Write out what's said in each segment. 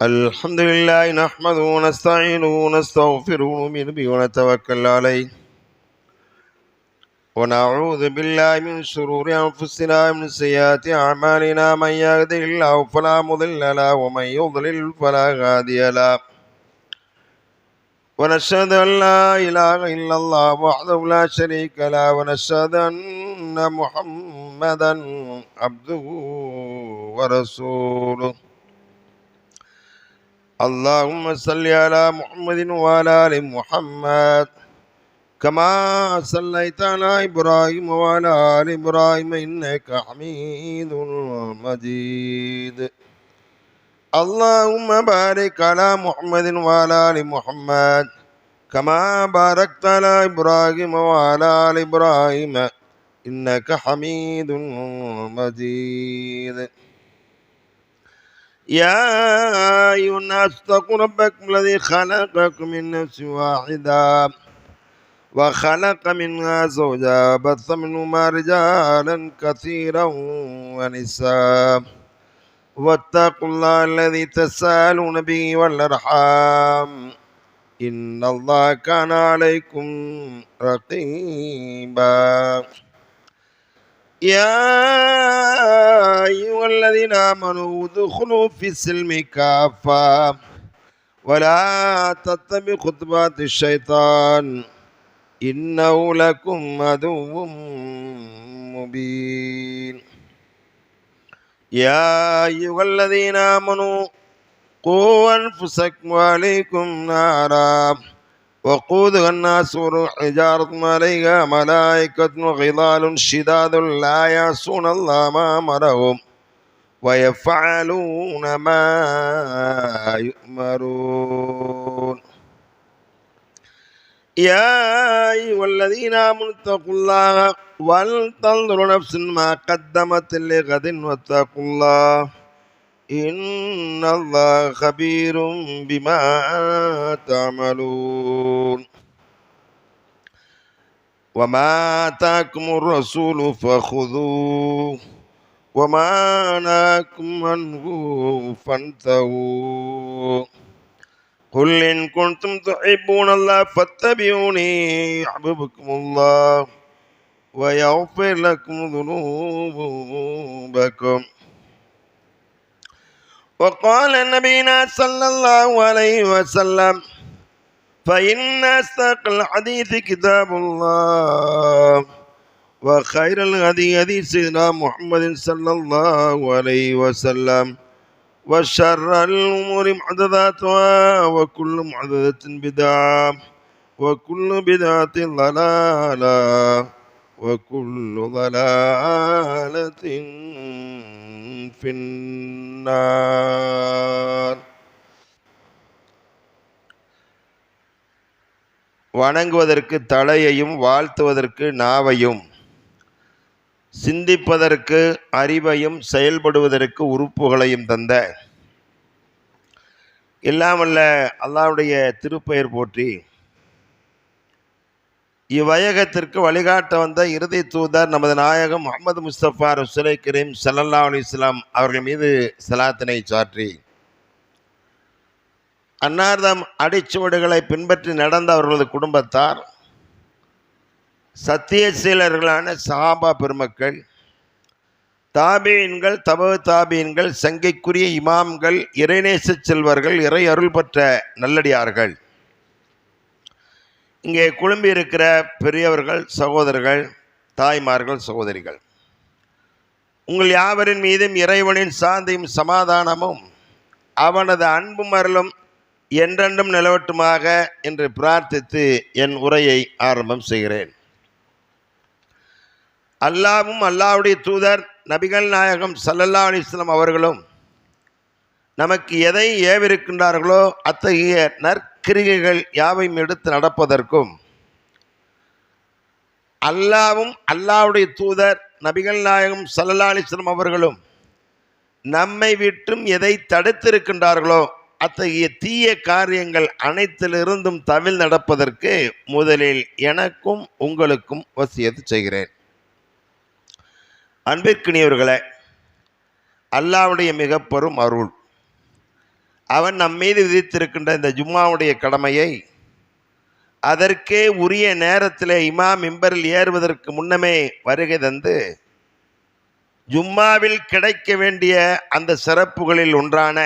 الحمد لله نحمده ونستعينه ونستغفره ونؤمن به ونتوكل عليه ونعوذ بالله من شرور أنفسنا ومن سيئات أعمالنا من يهده الله فلا مضل له ومن يضلل فلا هادي له ونشهد أن لا إله إلا الله وحده لا شريك له ونشهد أن محمدا عبده ورسوله اللهم صل على محمد وعلى آل محمد كما صليت على إبراهيم وعلى آل إبراهيم إنك حميد مجيد اللهم بارك على محمد وعلى آل محمد كما باركت على إبراهيم وعلى آل إبراهيم إنك حميد مجيد يا أيها الناس اتقوا ربكم الذي خلقكم من نفس واحدة وخلق منها زوجها وبث منهما رجالا كثيرا ونساء واتقوا الله الذي تساءلون به والأرحام إن الله كان عليكم رقيبا يا أيها الذين آمنوا ادخلوا في السلم كافة ولا تتبعوا خطوات الشيطان إنه لكم عدو مبين يا أيها الذين آمنوا قوا أنفسكم وأهليكم نارا وقودها الناس والحجارة عليها ملائكة غضال شداد لا يعصون الله ما أمرهم ويفعلون ما يؤمرون يا أيها الذين آمنوا اتقوا الله ولتنظر نفس ما قدمت لغد واتقوا الله إن الله خبير بما تعملون وما آتاكم الرسول فخذوه وما نهاكم عنه فانتهوا قل إن كنتم تحبون الله فاتبعوني يحببكم الله ويغفر لكم ذنوبكم وقال نبينا صلى الله عليه وسلم فإن أصدق الحديث كتاب الله وخير الهدي هدي سيدنا محمد صلى الله عليه وسلم وشر الأمور محدثاتها وكل محدثة بدعة وكل بدعة ضلالة وكل ضلالة في النار. வணங்குவதற்கு தலையையும் வாழ்த்துவதற்கு நாவையும் சிந்திப்பதற்கு அறிவையும் செயல்படுவதற்கு உறுப்புகளையும் தந்த எல்லாமல்ல அல்லாஹ்வுடைய திருப்பெயர் போற்றி இவ்வையகத்திற்கு வழிகாட்ட வந்த இறுதி தூதர் நமது நாயகம் முஹம்மது முஸ்தபா ரசூலை கரீம் ஸல்லல்லாஹு அலைஹி வஸல்லம் அவர்கள் மீது ஸலாத்தினை சாற்றி அன்னார்தம் அடிச்சுவடுகளை பின்பற்றி நடந்த அவர்களது குடும்பத்தார், சத்தியசீலர்களான சஹாபா பெருமக்கள், தாபீன்கள், தபு தாபீன்கள், சங்கைக்குரிய இமாம்கள், இறைநேச செல்வர்கள், இறை அருள் பெற்ற நல்லடியார்கள், இங்கே குழும்பி இருக்கிற பெரியவர்கள், சகோதரர்கள், தாய்மார்கள், சகோதரிகள், உங்கள் யாவரின் மீதும் இறைவனின் சாந்தியும் சமாதானமும் அவனது அன்பும் அருளும் என்றென்றும் நிலவட்டுமாக என்று பிரார்த்தித்து என் உரையை ஆரம்பம் செய்கிறேன். அல்லாஹ்வும் அல்லாஹ்வுடைய தூதர் நபிகள் நாயகம் ஸல்லல்லாஹு அலைஹி வஸல்லம் அவர்களும் நமக்கு எதை ஏவிருக்கின்றார்களோ அத்தகைய நற்கிரிகைகள் யாவையும் எடுத்து நடப்பதற்கும், அல்லாஹ்வும் அல்லாஹ்வுடைய தூதர் நபிகள் நாயகம் ஸல்லல்லாஹு அலைஹி வஸல்லம் அவர்களும் நம்மை விட்டும் எதை தடுத்திருக்கின்றார்களோ அத்தகைய தீய காரியங்கள் அனைத்திலிருந்தும் தவிழ் நடப்பதற்கு முதலில் எனக்கும் உங்களுக்கும் வசியத்து செய்கிறேன். அன்பிற்கினியவர்களே, அல்லாஹ்வுடைய மிக பெரும் அருள். அவன் நம் மீது விதித்திருக்கின்ற இந்த ஜும்மாவுடைய கடமையை அதற்கே உரிய நேரத்தில் இமாம் மிம்பரில் ஏறுவதற்கு முன்னமே வருகை தந்து ஜும்மாவில் கிடைக்க வேண்டிய அந்த சிறப்புகளில் ஒன்றான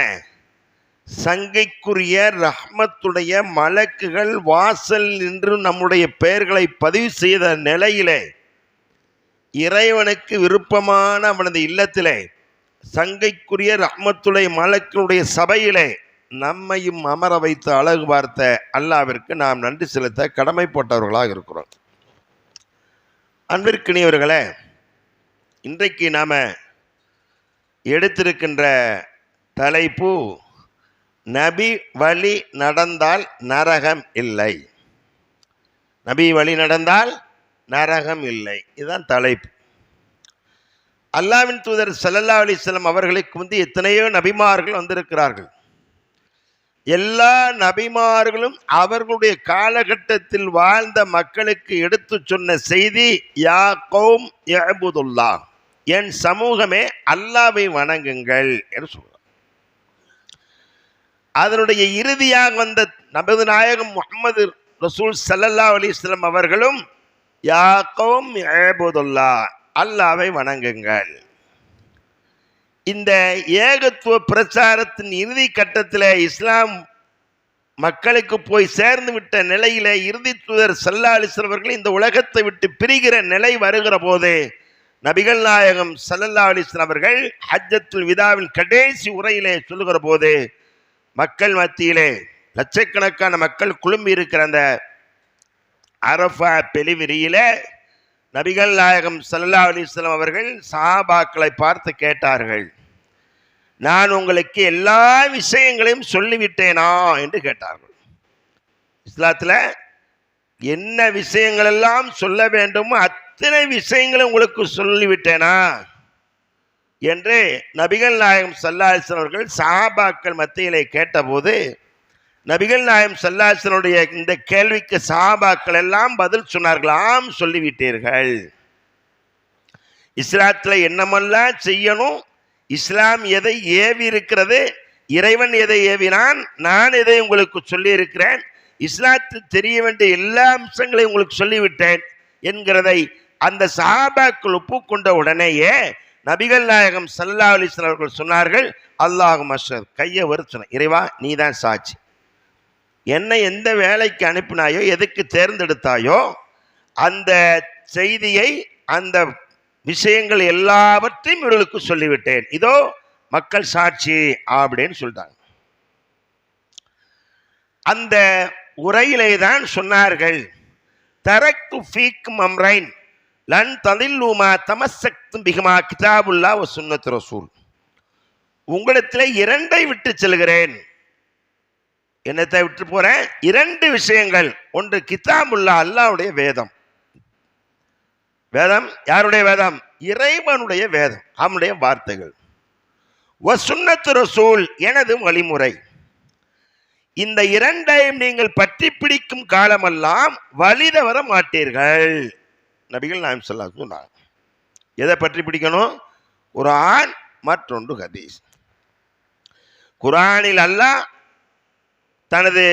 சங்கைக்குரிய ரஹ்மத்துடைய மலக்குகள் வாசல் நின்று நம்முடைய பெயர்களை பதிவு செய்த நிலையிலே இறைவனுக்கு விருப்பமான அவனது இல்லத்திலே சங்கைக்குரிய ரஹ்மத்துடைய மலக்குடைய சபையிலே நம்மையும் அமர வைத்து அழகு பார்த்த அல்லாவிற்கு நாம் நன்றி செலுத்த கடமைப்பட்டவர்களாக இருக்கிறோம். அன்பிற்கினியவர்களே, இன்றைக்கு நாம் எடுத்திருக்கின்ற தலைப்பு நபி வழி நடந்தால் நரகம் இல்லை. நபி வழி நடந்தால் நரகம் இல்லை, இதுதான் தலைப்பு. அல்லாஹ்வின் தூதர் ஸல்லல்லாஹு அலைஹி வஸல்லம் அவர்களுக்கு வந்து எத்தனையோ நபிமார்கள் வந்திருக்கிறார்கள். எல்லா நபிமார்களும் அவர்களுடைய காலகட்டத்தில் வாழ்ந்த மக்களுக்கு எடுத்து சொன்ன செய்தி யா கௌம் இஅ்புதுல்லாஹ், என் சமூகமே அல்லாஹ்வை வணங்குங்கள் என்று சொல்றார். அதனுடைய இறுதியாக வந்த நபிகள் நாயகம் முஹம்மது ரசூல் ஸல்லல்லாஹு அலைஹி வஸல்லம் அவர்களும் யா கௌம் இஅ்புதுல்லாஹ், அல்லாஹ்வை வணங்குங்கள். இந்த ஏகத்துவ பிரச்சாரத்தின் இறுதி கட்டத்தில் இஸ்லாம் மக்களுக்கு போய் சேர்ந்து விட்ட நிலையில இறுதி தூதர் ஸல்லல்லாஹு அலைஹி வஸல்லம் அவர்கள் இந்த உலகத்தை விட்டு பிரிகிற நிலை வருகிற போது நபிகள் நாயகம் ஸல்லல்லாஹு அலைஹி வஸல்லம் அவர்கள் ஹஜ்ஜத்துல் விதாவின் கடைசி உரையிலே சொல்லுகிற போது மக்கள் மத்தியிலே லட்சக்கணக்கான மக்கள் குழும்பி இருக்கிற அந்த அரஃபா பெலிவிரியிலே நபிகள் நாயகம் ஸல்லல்லாஹு அலைஹி வஸல்லம் அவர்கள் சஹாபாக்களை பார்த்து கேட்டார்கள், நான் உங்களுக்கு எல்லா விஷயங்களையும் சொல்லிவிட்டேனா என்று கேட்டார்கள். இஸ்லாத்தில் என்ன விஷயங்கள் எல்லாம் சொல்ல வேண்டுமோ அத்தனை விஷயங்களும் உங்களுக்கு சொல்லிவிட்டேனா என்று நபிகள் நாயகம் ஸல்லல்லாஹு அலைஹி வஸல்லம் அவர்கள் சஹாபாக்கள் மத்தியிலே கேட்டபோது நபிகள் நாயகம் ஸல்லல்லாஹு அலைஹி வஸல்லம் இந்த கேள்விக்கு சஹாபாக்கள் எல்லாம் பதில் சொன்னார்கள், ஆம் சொல்லிவிட்டீர்கள். இஸ்லாத்தில் என்னமெல்லாம் செய்யணும், இஸ்லாம் எதை ஏவி இருக்கிறது, இறைவன் எதை ஏவினான், நான் எதை உங்களுக்கு சொல்லி இருக்கிறேன், இஸ்லாத்தில் தெரிய வேண்டிய எல்லா அம்சங்களையும் உங்களுக்கு சொல்லிவிட்டேன் என்கிறதை அந்த சஹாபாக்கள் ஒப்புக்கொண்ட உடனேயே நபிகள் நாயகம் ஸல்லல்லாஹு அலைஹி வஸல்லம் அவர்கள் சொன்னார்கள், அல்லாஹும்ம ஷஹத், கையை வறுச்சன, இறைவா நீதான் சாட்சி, என்னை எந்த வேலைக்கு அனுப்பினாயோ எதுக்கு தேர்ந்தெடுத்தாயோ அந்த செய்தியை அந்த விஷயங்கள் எல்லாவற்றையும் இவர்களுக்கு சொல்லிவிட்டேன், இதோ மக்கள் சாட்சி அப்படின்னு சொல்லிட்டாங்க. அந்த உரையிலே தான் சொன்னார்கள், தரக்து ஃபீக்கும் அம்ரைன் லன் ததில்லூமா தமஸ்ஸக்தும் பிஹிமா கிதாபுல்லாஹ் வ சுன்னத்து ரசூல், உங்களிடத்தில் இரண்டை விட்டு செல்கிறேன். என்னத்தை விட்டு போறேன்? இரண்டு விஷயங்கள். ஒன்று கிதாபுல்லாஹ், அல்லாஹ்வுடைய வேதம். வேதம் யாருடைய வேதம்? இறைவனுடைய வேதம், அவனுடைய வார்த்தைகள். வ சுன்னத்து ரசூல், எனது வழிமுறை. இந்த இரண்டையும் நீங்கள் பற்றி பிடிக்கும் காலமெல்லாம் வழி தவற மாட்டீர்கள். நபிகள் நாயகம் ஸல்லல்லாஹு அலைஹி வஸல்லம் எதை பற்றி பிடிக்கணும்? குர்ஆன், மற்றொன்று ஹதீஸ். குர்ஆனில் அல்லாஹ் தனது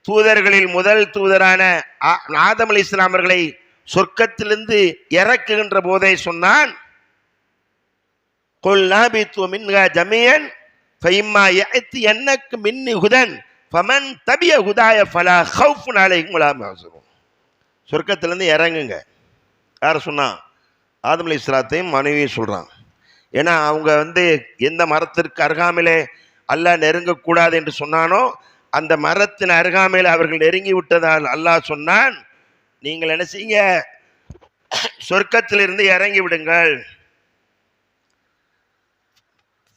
தூதர்களில் முதல் தூதரான ஆதம் அலைஹிஸ்ஸலாம் அவர்களை சொர்க்கத்திலிருந்து இறக்குகின்ற போதே சொன்னான், குல் நஹ்பிது மின்ஹா ஜமீஅன் ஃபஇம்மா யஅத்தியன்னக்கும் மின்னி ஹுதன் ஃபமன் தபிய ஹுதாய ஃபலா ஹவுஃபுன் அலைஹிம் வலா ஹும் யஹ்சனூன். சொர்க்கத்திலிருந்து இறங்குங்க. யார் சொன்னா? ஆதம் அலைஹிஸ்ஸலாத்தையும் மனைவியும் சொல்றான். ஏன்னா அவங்க எந்த மரத்திற்கு அருகாமையிலே அல்லாஹ் நெருங்கக்கூடாது என்று சொன்னானோ அந்த மரத்தின் அருகாமையில் அவர்கள் நெருங்கி விட்டதால் அல்லாஹ் சொன்னான், நீங்கள் என்ன செய்யுங்க, சொர்க்கத்திலிருந்து இறங்கி விடுங்கள்.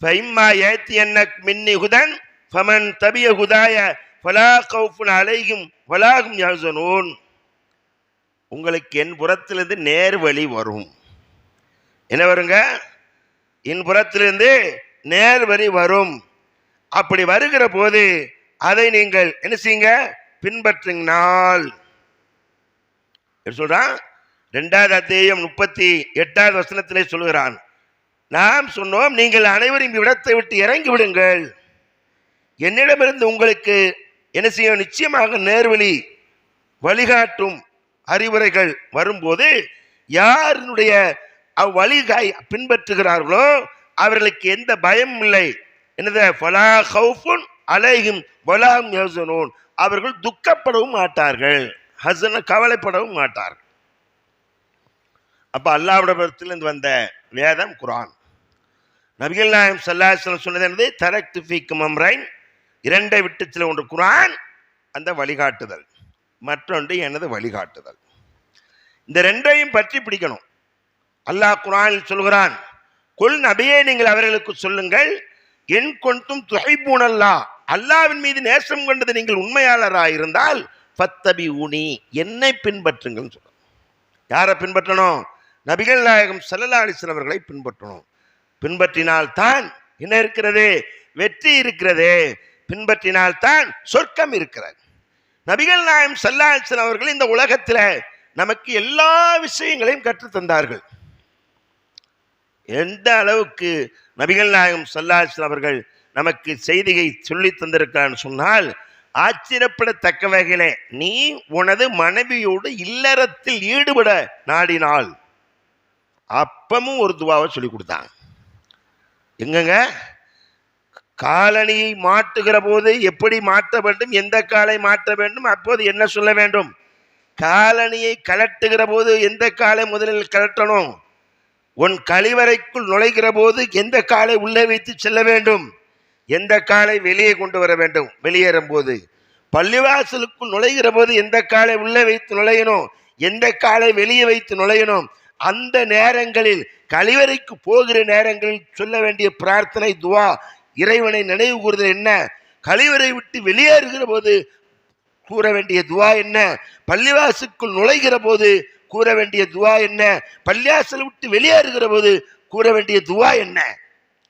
ஃபஇம்மா யஅத்தியன்னக் மின்னி ஹுதன் ஃபமன் தபிய ஹுதாய ஃபலா கௌஃபுன் அலைஹிம் வலா ஹும் யஹ்சனூன். உங்களுக்கு என் புறத்திலிருந்து நேர் வழி வரும். என்ன வருங்க? என் புறத்திலிருந்து நேர் வழி வரும். அப்படி வருகிற போது அதை நீங்கள் என்ன செய்யுங்க, பின்பற்றுங்கள். சொல்றான் 2வது அத்தியாயம் 38வது வசனத்திலே சொல்கிறான், நாம் சொன்னோம், நீங்கள் அனைவரும் இவ்விடத்தை விட்டு இறங்கி விடுங்கள், என்னிடமிருந்து உங்களுக்கு என்ன செய்யும், நிச்சயமாக நேர்வழி வழிகாட்டும் அறிவுரைகள் வரும்போது யாருடைய அவ்வழிகாய் பின்பற்றுகிறார்களோ அவர்களுக்கு எந்த பயமும் இல்லை. என்னது, ஃபலா ஹவுஃபுன் அலைஹிம் வலா ஹும் யஹ்சனூன், அவர்கள் துக்கப்படவும் மாட்டார்கள், ஹஸன கவலைப்படவும் மாட்டார்கள். அப்ப அல்லாஹ்விடத்திலிருந்து வந்த வேதம் குர்ஆன். நபிகள் நாயகம் ஸல்லல்லாஹு அலைஹி வஸல்லம் சொன்னது என்னது, தரக்து ஃபீக்கும் அம்ரைன், இரண்டை விட்டு சில ஒன்று குர்ஆன் அந்த வழிகாட்டுதல், மற்றொன்று எனது வழிகாட்டுதல். இந்த ரெண்டையும் பற்றி பிடிக்கணும். அல்லாஹ் குர்ஆனில் சொல்கிறான், குல் நபியே நீங்கள் அவர்களுக்கு சொல்லுங்கள், என் கொண்டும் துஹிப்பூனல்லாஹ், அல்லாஹ்வின் மீது நேசம் கொண்டது நீங்கள் உண்மையாளராக இருந்தால் ஃபத்தபிஊனி, என்னை பின்பற்றுங்கள் சொல்லுங்க. யாரை பின்பற்றணும்? நபிகள் நாயகம் ஸல்லல்லாஹு அலைஹி வஸல்லம் அவர்களை பின்பற்றணும். பின்பற்றினால் தான் என்ன இருக்கிறது, வெற்றி இருக்கிறது. பின்பற்றினால் தான் சொர்க்கம் இருக்கிறது. நபிகள் நாயகம் ஸல்லல்லாஹு அலைஹி வஸல்லம் அவர்கள் இந்த உலகத்தில் நமக்கு எல்லா விஷயங்களையும் கற்றுத் தந்தார்கள். எந்த அளவுக்கு நபிகள் நாயகம் ஸல்லல்லாஹு அலைஹி வஸல்லம் அவர்கள் நமக்கு செய்தியை சொல்லி தந்திருக்கிறான்னு சொன்னால், ஆச்சரியப்படத்தக்க வகையிலே, நீ உனது மனைவியோடு இல்லறத்தில் ஈடுபட நாடினால், அப்பமும் ஒரு துவாவை சொல்லி கொடுத்தாங்க. எங்கங்க, காலணியை மாட்டுகிற போது எப்படி மாட்ட வேண்டும், எந்த காலை மாட்ட வேண்டும், அப்போது என்ன சொல்ல வேண்டும், காலணியை கலட்டுகிற போது எந்த காலை முதலில் கலட்டணும், உன் கழிவறைக்குள் நுழைகிற போது எந்த காலை உள்ளே வைத்து செல்ல வேண்டும், எந்த காலை வெளியே கொண்டு வர வேண்டும், வெளியேறும் போது பள்ளிவாசலுக்குள் நுழைகிற போது எந்த காலை உள்ளே வைத்து நுழையணும், எந்த காலை வெளியே வைத்து நுழையணும், அந்த நேரங்களில் கழிவறைக்கு போகிற நேரங்களில் சொல்ல வேண்டிய பிரார்த்தனை துவா, இறைவனை நினைவு கூறுதல் என்ன, கழிவறை விட்டு வெளியேறுகிற போது கூற வேண்டிய துவா என்ன, பள்ளிவாசலுக்குள் நுழைகிற போது கூற வேண்டிய துவா என்ன, பள்ளிவாசல் விட்டு வெளியேறுகிற போது கூற வேண்டிய துவா என்ன,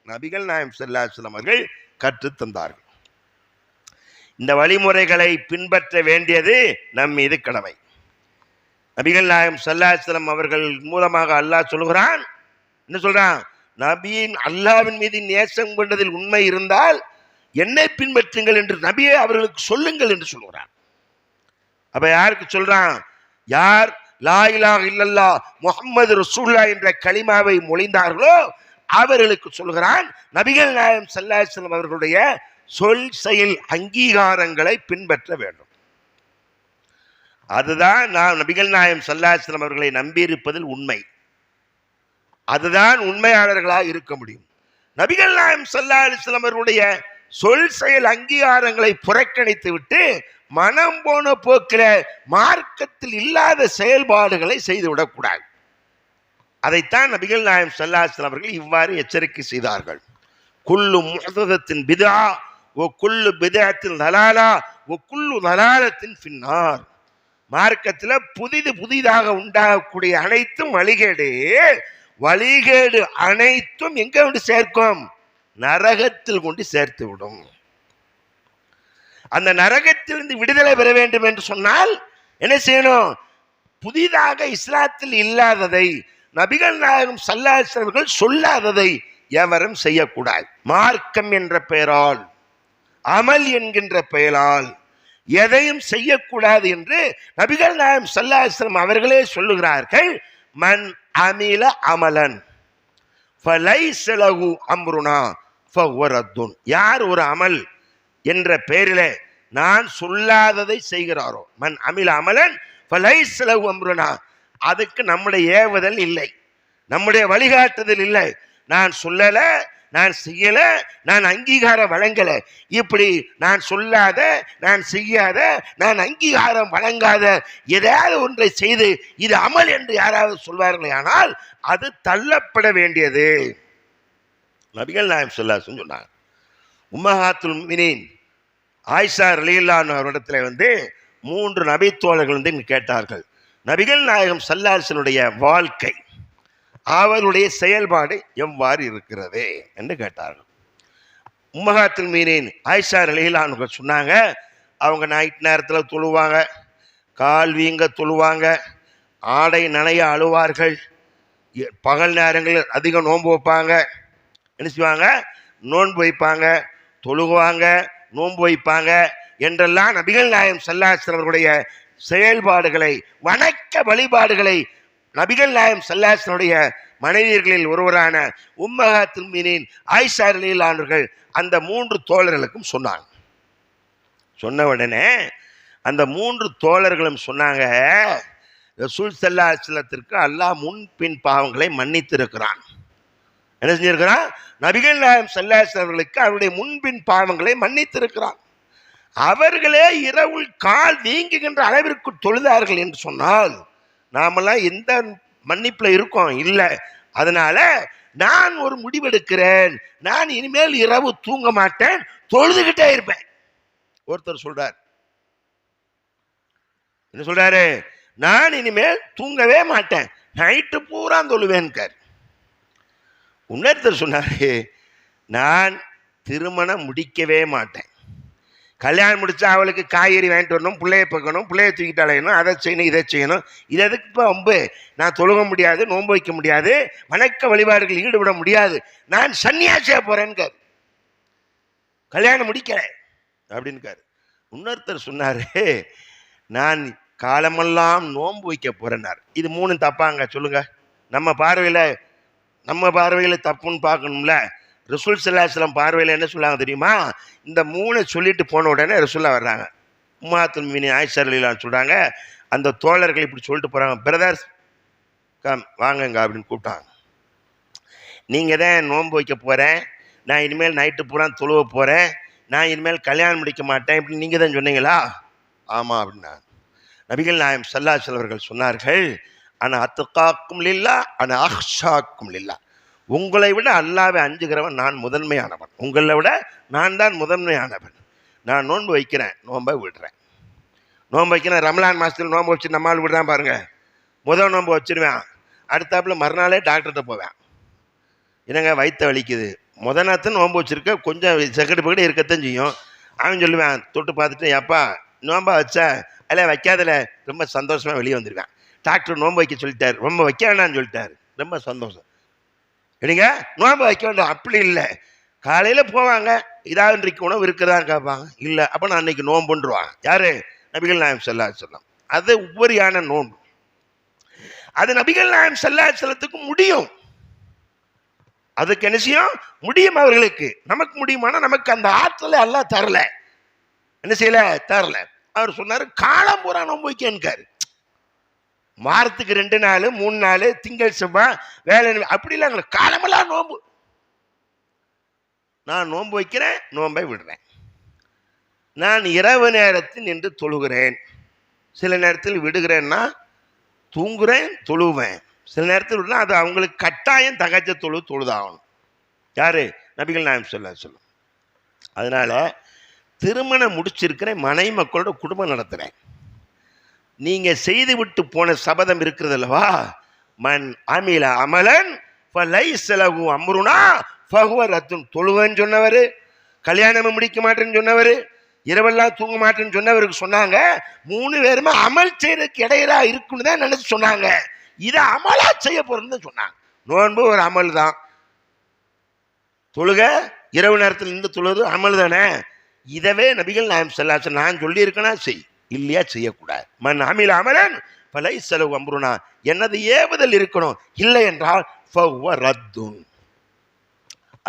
நபிகள் நாயகம் ஸல்லல்லாஹு அலைஹி வஸல்லம் அவர்கள் கற்றுத் தந்தார்கள். இந்த வழிமுறைகளை பின்பற்ற வேண்டியது நம் மீது கடமை. நபிகள் நாயகம் ஸல்லல்லாஹு அலைஹி வஸல்லம் அவர்கள் மூலமாக அல்லாஹ் சொல்கிறான், என்ன சொல்றான், நபியின் அல்லாஹ்வின் மீது நேசம் கொண்டதில் உண்மை இருந்தால் என்னை பின்பற்றுங்கள் என்று நபியே அவர்களுக்கு சொல்லுங்கள் என்று சொல்கிறான். அப்ப யாருக்கு சொல்றான், யார் லா இலாஹ இல்லல்லாஹ் முஹம்மது ரசூலுல்லாஹ் என்ற கலிமாவை மொழிந்தார்களோ அவர்களுக்கு சொல்கிறான், நபிகள் நாயகம் ஸல்லல்லாஹு அலைஹி வஸல்லம் அவர்களுடைய சொல் செயல் அங்கீகாரங்களை பின்பற்ற வேண்டும். அதுதான் நாம் நபிகள் நாயகம் ஸல்லல்லாஹு அலைஹி வஸல்லம் அவர்களை நம்பியிருப்பதில் உண்மை. அதுதான் உண்மையாளர்களாக இருக்க முடியும். நபிகள் நாயகம் ஸல்லல்லாஹு அலைஹி வஸல்லம் அவர்களுடைய சொல் செயல் அங்கீகாரங்களை புறக்கணித்து விட்டு மனம் போன போக்கில் மார்க்கத்தில் இல்லாத செயல்பாடுகளை செய்துவிடக்கூடாது. அதைத்தான் நபிகள் நாயகம் ஸல்லல்லாஹு அலைஹி வஸல்லம் அவர்கள் இவ்வாறு எச்சரிக்கை செய்தார்கள். குல்லு முஹ்தஸத்தின் பித்ஆ வ குல்லு பித்அத்தின் தலாலா வ குல்லு தலாலத்தின் ஃபின்னார். மார்க்கத்தில் புதிதாக உண்டாகக்கூடிய அனைத்தும் வழிகேடு, வழிகேடு அனைத்தும் எங்க கொண்டு சேர்க்கும், நரகத்தில் கொண்டு சேர்த்து விடும். அந்த நரகத்திலிருந்து விடுதலை பெற வேண்டும் என்று சொன்னால் என்ன செய்யணும், புதிதாக இஸ்லாத்தில் இல்லாததை, நபிகள் நாயகம் ஸல்லல்லாஹு அலைஹி வஸல்லம் அவர்கள் சொல்லாததை எவரும் செய்யக்கூடாது. மார்க்கம் என்ற பெயரால், அமல் என்கின்ற பெயரால் எதையும் செய்யக்கூடாது என்று நபிகள் நாயகம் ஸல்லல்லாஹு அலைஹி வஸல்லம் அவர்களே சொல்லுகிறார்கள். மன் அமில அமலன் ஃபலைஸ லஹு அம்ருனா ஃபஹுவ ரத்துன். யார் ஒரு அமல் என்ற பெயரிலே நான் சொல்லாததை செய்கிறாரோ, மன் அமில அமலன் ஃபலைஸ லஹு அம்ருனா, அதுக்கு நம்முடைய ஏவுதல் இல்லை, நம்முடைய வழிகாட்டுதல் இல்லை. நான் சொல்லல, நான் செய்யல, நான் அங்கீகாரம் வழங்கல, இப்படி நான் சொல்லாத, நான் செய்யாத, நான் அங்கீகாரம் வழங்காத ஏதாவது ஒன்றை செய்து இது அமல் என்று யாராவது சொல்வார்களே ஆனால் அது தள்ளப்பட வேண்டியது. நபிகள் நாயகம் ஸல்லல்லாஹு அலைஹி வஸல்லம் சொன்னாங்க. உம்மஹாத்துல் முஃமினீன் ஆயிஷா ரலியல்லாஹு அன்ஹா அவரிடத்தில் 3 நபித்தோழர்கள் கேட்டார்கள், நபிகள் நாயகம் ஸல்லல்லாஹு அலைஹி வஸல்லம் வாழ்க்கை, அவருடைய செயல்பாடு எவ்வாறு இருக்கிறது என்று கேட்டார்கள். உம்மஹாத்துல் முஃமினீன் ஆயிஷா ரலியல்லாஹு அன்ஹா சொன்னாங்க, அவங்க நைட் நேரத்தில் தொழுவாங்க, கால் வீங்க தொழுவாங்க, ஆடை நனைய அழுவார்கள், பகல் நேரங்களில் அதிகம் நோன்பு வைப்பாங்க. என்ன செய்வாங்க? நோன்பு வைப்பாங்க, தொழுகுவாங்க, நோன்பு வைப்பாங்க என்றெல்லாம் நபிகள் நாயகம் ஸல்லல்லாஹு அலைஹி வஸல்லம் அவர்களுடைய செயல்பாடுகளை, வணக்க வழிபாடுகளை நபிகள் நாயகம் ஸல்லல்லாஹு அலைஹி வஸல்லம் மனைவியர்களில் ஒருவரான உம்மஹாத்துல் முஃமினீன் ஆயிஷா ரலியல்லாஹு அன்ஹா அந்த 3 தோழர்களுக்கும் சொன்னாங்க. சொன்ன உடனே அந்த 3 தோழர்களும் சொன்னாங்க, ரசூல் ஸல்லல்லாஹு அலைஹி வஸல்லத்திற்கு அல்லாஹ் முன்பின் பாவங்களை மன்னித்திருக்கிறான். என்ன செஞ்சிருக்கிறான்? நபிகள் நாயகம் ஸல்லல்லாஹு அலைஹி வஸல்லம் அவர்களுக்கு அவருடைய முன்பின் பாவங்களை மன்னித்திருக்கிறான். அவர்களே இரவுள் கால் வீங்குகின்ற அளவிற்கு தொழுதார்கள் என்று சொன்னால் நாமெல்லாம் எந்த மன்னிப்புல இருக்கோம்? இல்லை. அதனால நான் ஒரு முடிவெடுக்கிறேன், நான் இனிமேல் இரவு தூங்க மாட்டேன், தொழுதுகிட்டே இருப்பேன். ஒருத்தர் சொல்றார். என்ன சொல்றாரு? நான் இனிமேல் தூங்கவே மாட்டேன், நைட்டு பூரா தொழுவேன். இன்னொருத்தர் சொன்னாரு, நான் திருமணம் முடிக்கவே மாட்டேன், கல்யாணம் முடிச்சா அவளுக்கு காய்கறி வாங்கிட்டு வரணும், பிள்ளைய பார்க்கணும், பிள்ளைய தூக்கிட்டு அலையணும், அதை செய்யணும், இதை செய்யணும், இது எதுக்கு இப்போ ரொம்ப நான் தொழுக முடியாது, நோன்பு வைக்க முடியாது, வணக்க வழிபாடுகள் ஈடுபட முடியாது, நான் சன்னியாசியா போறேன்னு கல்யாணம் முடிக்கிறேன் அப்படின்னு. இன்னொருத்தர் சொன்னாரு, நான் காலமெல்லாம் நோன்பு வைக்க போறேன்னார். இது 3 தப்பாங்க? சொல்லுங்க. நம்ம பார்வையில் தப்புன்னு பார்க்கணும்ல. ரசூல் ஸல்லல்லாஹு அலைஹி வஸல்லம் பார்வையில் என்ன சொல்லாங்க தெரியுமா? இந்த 3 சொல்லிட்டு போன உடனே ரசூலா வர்றாங்க. உம்மஹாத்துல் முஃமினீன் ஆயிஷா ரலியல்லாஹு அன்ஹா சொல்றாங்க, அந்த தோழர்கள் இப்படி சொல்லிட்டு போறாங்க, பிரதர்ஸ் கம் வாங்கங்க அப்படின்னு கூப்பிட்டாங்க. நீங்கள் தான் நோன்பு வைக்க போகிறேன், நான் இனிமேல் நைட்டு பூரா தொழுவ போகிறேன், நான் இனிமேல் கல்யாணம் முடிக்க மாட்டேன், இப்படி நீங்கள் தான் சொன்னீங்களா? ஆமாம் அப்படின்னா. நபிகள் நாயகம் ஸல்லல்லாஹு அலைஹி வஸல்லம் அவர்கள் சொன்னார்கள், அன அத்காக்கும் லில்லாஹ் அன அஹ்ஷாக்கும் லில்லாஹ், உங்களை விட அல்லாஹ்வை அஞ்சுகிறவன் நான் முதன்மையானவன், உங்களை விட நான் தான் முதன்மையானவன். நான் நோன்பு வைக்கிறேன், நோன்பை விடுறேன். நோன்பு வைக்கிறேன், ரமலான் மாதத்தில் நோன்பு வச்சு நம்மால் விடுறான் பாருங்க. முதல் நோன்பு வச்சிருவேன், அடுத்தாப்புல மறுநாளே டாக்டர்கிட்ட போவேன். என்னங்க வயிற்று வலிக்குது, முதல் நேரத்தில் நோன்பு வச்சுருக்க, கொஞ்சம் செகண்ட் பக்கெட்டு இருக்கத்தான் செய்யும். அவன் சொல்லுவேன், தொட்டு பார்த்துட்டு, அப்பா நோன்பா வச்சா அதில் வைக்காதல, ரொம்ப சந்தோஷமாக வெளியே வந்துடுவேன். டாக்டர் நோன்பு வைக்க சொல்லிட்டார், ரொம்ப வைக்க வேண்டாம்னு சொல்லிட்டார், ரொம்ப சந்தோஷம். இல்லைங்க, நோன்பு வைக்க வேண்டாம் அப்படி இல்லை. காலையில் போவாங்க, இதாவது இன்றைக்கு உணவு இருக்கிறதான்னு கேட்பாங்க, இல்லை அப்போ நான் அன்றைக்கி நோன்புன்றுவாங்க. யார்? நபிகள் நாயகம் ஸல்லல்லாஹு அலைஹி வஸல்லம். அது உபரியான நோன்பு. அது நபிகள் நாயகம் ஸல்லல்லாஹு அலைஹி வஸல்லத்துக்கு முடியும், அதுக்கு என்ன செய்யும் முடியும் அவர்களுக்கு. நமக்கு முடியுமானா நமக்கு அந்த ஆற்றலை எல்லாம் தரல, என்ன செய்யல, தரல. அவர் சொன்னார், காலம் பூரா நோன்பு வைக்காரு, வாரத்துக்கு 2 நாள் 3 நாள், திங்கள் செவ்வாய் வேலை, அப்படி இல்லை, காலமெல்லாம் நோன்பு. நான் நோன்பு வைக்கிறேன், நோன்பை விடுறேன். நான் இரவு நேரத்தில் நின்று தொழுகிறேன், சில நேரத்தில் விடுகிறேன்னா தூங்குறேன், தொழுவேன். சில நேரத்தில் விடுனா அது அவங்களுக்கு கட்டாயம் தகஜ தொழுதாகணும். யாரு? நபிகள் நாயகம் ஸல்லல்லாஹு அலைஹி வஸல்லம். அதனால திருமணம் முடிச்சிருக்கிறேன், மனைவி மக்களோட குடும்பம் நடத்துகிறேன். நீங்கள் செய்து விட்டு போன சபதம் இருக்கிறது அல்லவா, மன் அமில அமலன் ஃபலைஸ லஹு அம்ருனா ஃபஹுவ ரத்துன். தொழுவேன்னு சொன்னவர், கல்யாணம் முடிக்க மாட்டேன்னு சொன்னவர், இரவெல்லாம் தூங்க மாட்டேன்னு சொன்னவருக்கு சொன்னாங்க, 3 பேருமே அமல் செய்யறதுக்கு இடையிலா இருக்குன்னு தான் நினைச்சு சொன்னாங்க. இதை அமலா செய்ய போறேன்னு சொன்னாங்க. நோன்பு ஒரு அமல் தான், தொழுக இரவு நேரத்தில் நின்று தொழுவது அமல் தானே. இதவே நபிகள் நாயகம் ஸல்லல்லாஹு அலைஹி வஸல்லம் நான் சொல்லியிருக்கேனா செய், இல்லையா செய்யக்கூடாது. மன் அமில அமலன் ஃபலைஸ லஹு அம்ருனா, என்னது ஏவுதல் இருக்கணும், இல்லை என்றால் ஃபஹுவ ரத்துன்,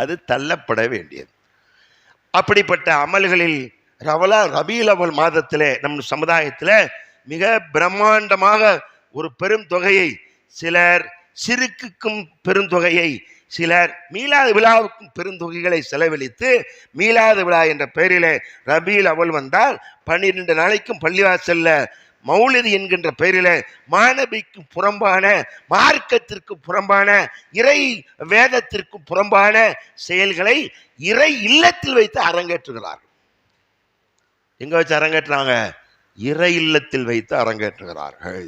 அது தள்ளப்பட வேண்டியது. அப்படிப்பட்ட அமல்களில் ரபீஉல் அவ்வல் மாதத்திலே நம் சமுதாயத்தில் மிக பிரம்மாண்டமாக ஒரு பெரும் தொகையை, சிலர் சிறுக்குக்கும் பெருந்தொகையை, சிலர் மீலாது விழாவுக்கும் பெருந்தொகைகளை செலவழித்து, மீலாது விழா என்ற பெயரிலே ரபீஉல் அவ்வல் வந்தால் 12 நாளைக்கும் பள்ளிவாசல்ல மௌலிது என்கின்ற பெயரிலே மாணவிக்கு புறம்பான, மார்க்கத்திற்கு புறம்பான, இறை வேதத்திற்கு புறம்பான செயல்களை இறை இல்லத்தில் வைத்து அரங்கேற்றுகிறார்கள். எங்க வச்சு அரங்கேற்றுறாங்க? இறை இல்லத்தில் வைத்து அரங்கேற்றுகிறார்கள்.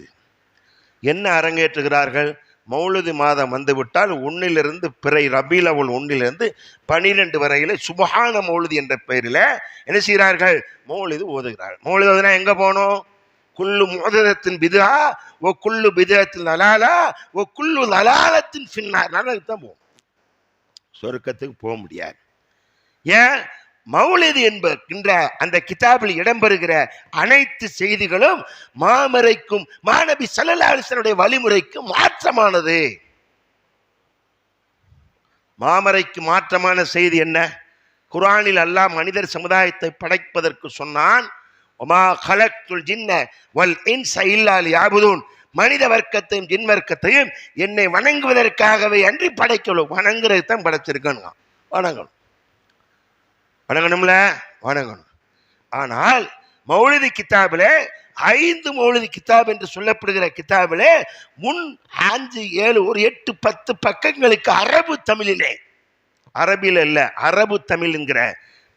என்ன அரங்கேற்றுகிறார்கள்? மௌலிது மாதம் வந்துவிட்டால் 1 பிறை ரபீஉல் அவ்வல் 1 12 வரையில சுபஹான மௌலிது என்ற பெயரில் என்ன செய்கிறார்கள்? மௌலிது ஓதுகிறார்கள். மௌலிது ஓதுனா எங்க போகணும்? குல்லு முஹதத்தின் பிதா ஓ குல்லு பிதத்தின் லலாலா ஓ குல்லு லலாலத்தின் ஃபின்னார். தான் போகும், சொர்க்கத்துக்கு போக முடியாது. ஏன்? மௌலிது என்கின்ற அந்த கிதாபில் இடம்பெறுகிற அனைத்து செய்திகளும் மாமரைக்கும் மாநபி ஸல்லல்லாஹு அலைஹி வஸல்லம் வழிமுறைக்கும் மாற்றமானது. மாமரைக்கு மாற்றமான செய்தி என்ன? குர்ஆனில் அல்லாஹ் மனிதர் சமுதாயத்தை படைப்பதற்கு சொன்னான், வமா கலக்துல் ஜின்ன வல் இன்ஸ இல்லா லியஅபுதூன், மனித வர்க்கத்தையும் ஜின் வர்க்கத்தையும் என்னை வணங்குவதற்காகவே அன்றி படைக்கல. வணங்குறது தான் படைச்சிருக்கணும். வணங்கணும், வணங்கணும்ல, வணங்கணும். ஆனால் மௌலிது கிதாபிலே 5 மௌலிது கிதாப் என்று சொல்லப்படுகிற கிதாபிலே முன் 5, 7, ஒரு 8, 10 பக்கங்களுக்கு அரபு தமிழிலே, அரபில இல்ல, அரபு தமிழ்ங்கிற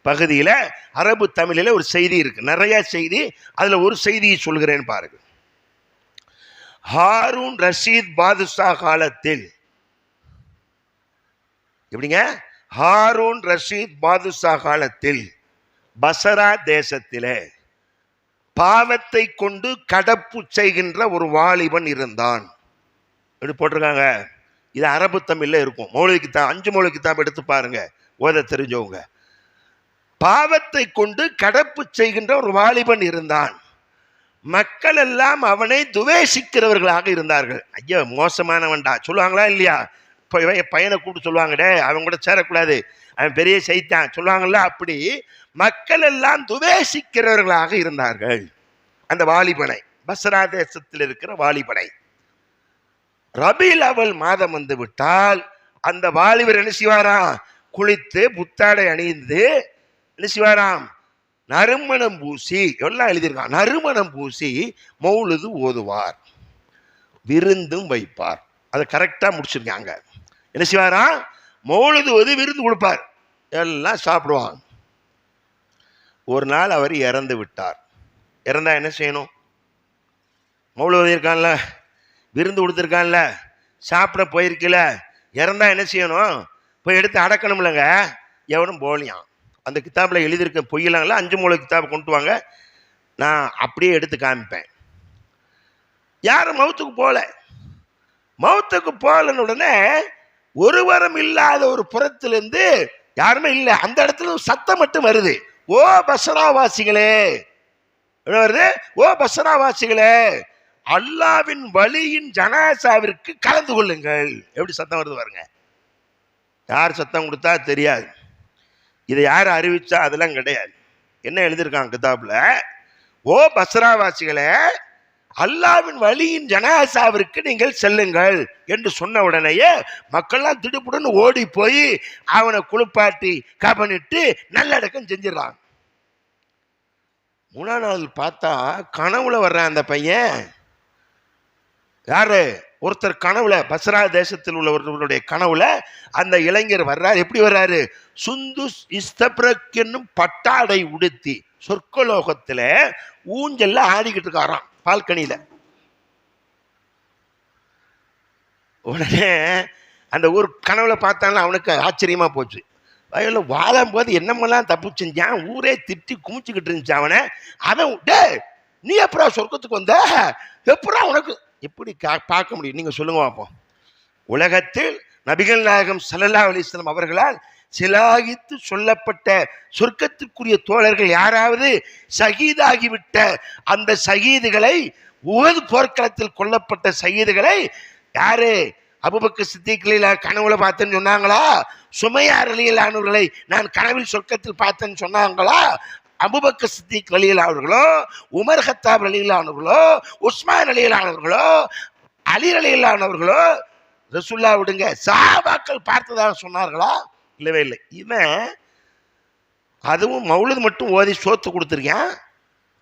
பகுதியில் அரபு தமிழில் ஒரு செய்தி இருக்கு, நிறைய செய்தி. அதுல ஒரு செய்தியை சொல்கிறேன் பாருங்க. ஹாரூன் ரஷீத் பாதுஷா காலத்தில், எப்படிங்க? ஹாரூன் ரஷீத் பாதுஷா காலத்தில் பசரா தேசத்திலே பாவத்தை கொண்டு கடப்பு செய்கின்ற ஒரு வாலிபன் இருந்தான். எப்படி போட்டிருக்காங்க? இது அரபு தமிழ்ல இருக்கும். மௌலிது கிதாப் 5 மௌலிது கிதாப் எடுத்து பாருங்க, ஓத தெரிஞ்சவங்க. பாவத்தை கொண்டு கடப்பு செய்கின்ற ஒரு வாலிபன் இருந்தான். மக்கள் எல்லாம் அவனை துவேஷிக்கிறவர்களாக இருந்தார்கள். ஐயா மோசமானவன்டா சொல்லுவாங்களா இல்லையா? பையனை கூப்பிட்டு சொல்லுவாங்க, டே அவன் கூட சேரக்கூடாது, அவன் பெரிய சைத்தான் சொல்லுவாங்கல்ல. அப்படி மக்கள் எல்லாம் துவேஷிக்கிறவர்களாக இருந்தார்கள் அந்த வாலிபனை, பஸ்ரா தேசத்தில் இருக்கிற வாலிபனை. ரபீல் அவல் மாதம் வந்து விட்டால் அந்த வாலிபர் என்ன செய்வாராம்? குளித்து புத்தாடை அணிந்து என்ன செய்வாராம்? நறுமணம் பூசி, எல்லாம் எழுதியிருக்கான், நறுமணம் பூசி மௌலிது ஓதுவார், விருந்தும் வைப்பார். அதை கரெக்டா முடிச்சிருக்காங்க. என்ன செய்வாராம்? மௌலிது ஓதி விருந்து கொடுப்பார், எல்லாம் சாப்பிடுவாங்க. ஒரு நாள் அவர் இறந்து விட்டார். இறந்தா என்ன செய்யணும்? மௌலிது ஓதி இருக்கான்ல, விருந்து கொடுத்துருக்கான்ல, சாப்பிட போயிருக்கல, இறந்தா என்ன செய்யணும்? போய் எடுத்து அடக்கணும்லங்க. எவனும் போலியான். அந்த கிதாபில் எழுதியிருக்க பொய்யலாங்களா? 5 மௌலிது கிதாபை கொண்டு வாங்க, நான் அப்படியே எடுத்து காமிப்பேன். யாரும் மௌத்துக்கு போல, மௌத்துக்கு போகலன்னு உடனே ஒருவரும் இல்லாத ஒரு புறத்திலிருந்து யாருமே இல்லை, அந்த இடத்துல சத்தம் மட்டும் வருது. ஓ பஸ்ராவாசிகளே, வருது, ஓ பஸ்ராவாசிகளே, அல்லாவின் வலியின் ஜனாசாவிற்கு கலந்து கொள்ளுங்கள். எப்படி சத்தம் வருது பாருங்க. யார் சத்தம் கொடுத்தா தெரியாது, இதை யார் அறிவிச்சா அதெல்லாம் கிடையாது. என்ன எழுதியிருக்காங்க கிதாப்ல? ஓ பஸ்ராவாசிகளே, அல்லாவின் வலியின் ஜனாசாவிற்கு நீங்கள் செல்லுங்கள் என்று சொன்ன உடனேயே மக்கள்லாம் திடுப்புடன் ஓடி போய் அவனை குளிப்பாட்டி கபனிட்டு நல்லடக்கம் செஞ்சிடறான். 3ஆம் நாள் பார்த்தா கனவுல வர்றான் அந்த பையன். யாரு? ஒருத்தர் கனவுல, பஸ்ரா தேசத்தில் உள்ள ஒருவருடைய கனவுல அந்த இளைஞர் வர்றார். எப்படி வர்றாரு? சுந்துஸ் இஸ்தப்ரக் என்னும் பட்டாடை உடுத்தி சொர்க்கலோகத்துல ஊஞ்சல்ல ஆடிக்கிட்டு இருக்காராம் பால்கனியில. உடனே அந்த ஊர் கனவுல பார்த்தாலும் அவனுக்கு ஆச்சரியமா போச்சு. வயலில் வாழும் போது என்னமெல்லாம் தப்பு செஞ்சான், ஊரே திட்டி குமிச்சுக்கிட்டு இருந்துச்சு அவனை. அவன் டே நீ எப்படா சொர்க்கத்துக்கு வந்த, எப்படா உனக்கு எப்படி பார்க்க முடியும்? நீங்க சொல்லுங்க பார்ப்போம். உலகத்தில் நபிகள் நாயகம் ஸல்லல்லாஹு அலைஹி வஸல்லம் அவர்களால் சிலாகித்து சொல்லப்பட்ட சொர்க்கத்திற்குரிய தோழர்கள் யாராவது ஷஹீதாகிவிட்ட அந்த ஷஹீதுகளை, உஹது போர்க்களத்தில் கொல்லப்பட்ட ஷஹீதுகளை யாரு? அபூபக்கர் சித்திக் கனவுல பார்த்தேன்னு சொன்னாங்களா? சுமையா ரலியல்லாஹு நான் கனவில் சொர்க்கத்தில் பார்த்தேன்னு சொன்னாங்களா? அபூபக்கர் சித்திக் ரலியல்லாஹு, உமர் கத்தாப் ரலியல்லாஹு, உஸ்மான் ரலியல்லாஹு, அலி ரலியல்லாஹு, ரசூலுல்லாஹ் விடுங்க, சஹாபாக்கள் பார்த்ததாக சொன்னார்களா? இல்லவே இல்லை. இவன் அதுவும் மௌலிது மட்டும் ஓதி சோத்து கொடுத்துருக்கான்,